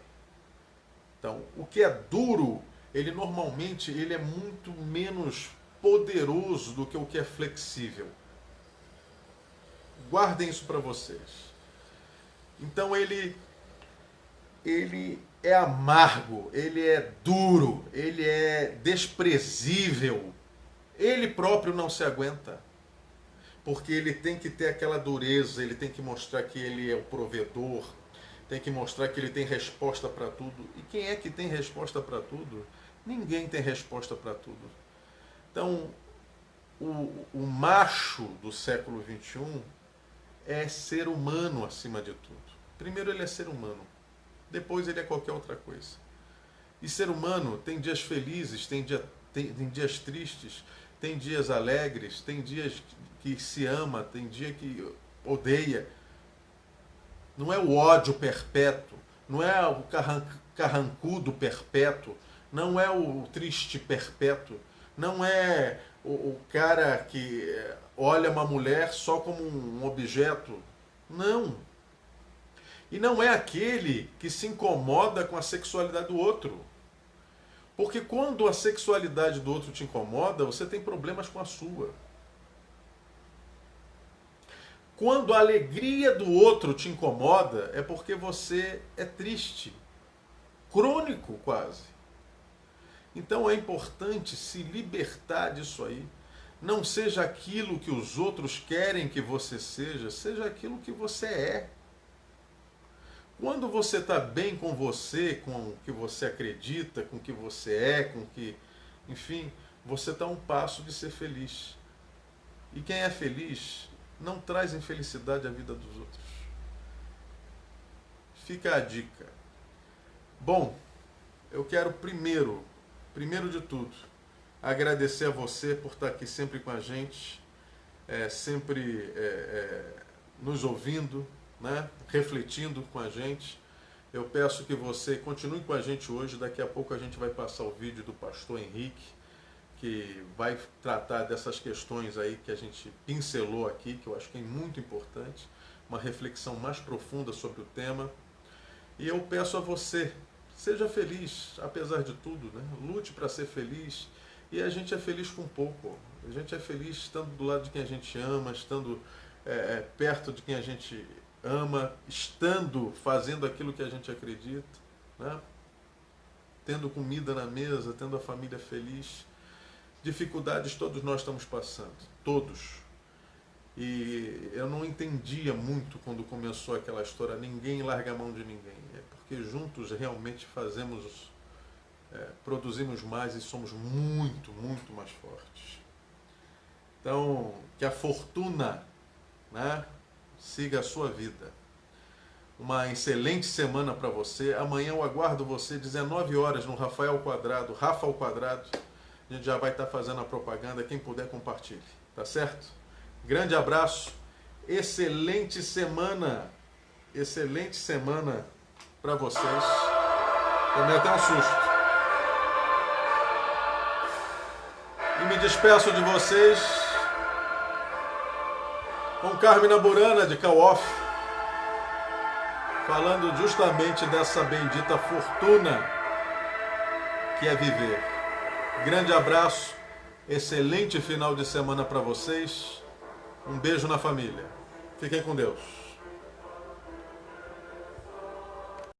Então, o que é duro, ele normalmente é muito menos poderoso do que o que é flexível. Guardem isso para vocês. Então ele é amargo, ele é duro, ele é desprezível. Ele próprio não se aguenta. Porque ele tem que ter aquela dureza, ele tem que mostrar que ele é o provedor, tem que mostrar que ele tem resposta para tudo. E quem é que tem resposta para tudo? Ninguém tem resposta para tudo. Então, o macho do século XXI é ser humano acima de tudo. Primeiro ele é ser humano, depois ele é qualquer outra coisa. E ser humano tem dias felizes, tem dias tristes, tem dias alegres, tem dias que se ama, tem dia que odeia. Não é o ódio perpétuo, não é o carrancudo perpétuo, não é o triste perpétuo, não é o cara que olha uma mulher só como um objeto. Não. E não é aquele que se incomoda com a sexualidade do outro. Porque quando a sexualidade do outro te incomoda, você tem problemas com a sua. Quando a alegria do outro te incomoda, é porque você é triste, crônico quase. Então é importante se libertar disso aí. Não seja aquilo que os outros querem que você seja, seja aquilo que você é. Quando você está bem com você, com o que você acredita, com o que você é, com o que... Enfim, você está a um passo de ser feliz. E quem é feliz não traz infelicidade à vida dos outros. Fica a dica. Bom, eu quero primeiro de tudo, agradecer a você por estar aqui sempre com a gente, sempre nos ouvindo, né? Refletindo com a gente. Eu peço que você continue com a gente hoje. Daqui a pouco a gente vai passar o vídeo do pastor Henrique, que vai tratar dessas questões aí que a gente pincelou aqui, que eu acho que é muito importante, uma reflexão mais profunda sobre o tema. E eu peço a você, seja feliz, apesar de tudo, né? Lute para ser feliz. E a gente é feliz com pouco. A gente é feliz estando do lado de quem a gente ama, estando perto de quem a gente ama, estando fazendo aquilo que a gente acredita, né? Tendo comida na mesa, tendo a família feliz. Dificuldades todos nós estamos passando, todos. E eu não entendia muito quando começou aquela história, ninguém larga a mão de ninguém. É porque juntos realmente produzimos mais e somos muito, muito mais fortes. Então, que a fortuna, né, siga a sua vida. Uma excelente semana para você. Amanhã eu aguardo você, 19 horas, no Rafa ao Quadrado. A gente já vai estar fazendo a propaganda. Quem puder, compartilhe. Tá certo? Grande abraço. Excelente semana. Excelente semana para vocês. Tomei até um susto. E me despeço de vocês com Carmina Burana, de Call-Off, falando justamente dessa bendita fortuna que é viver. Grande abraço, excelente final de semana para vocês. Um beijo na família. Fiquem com Deus.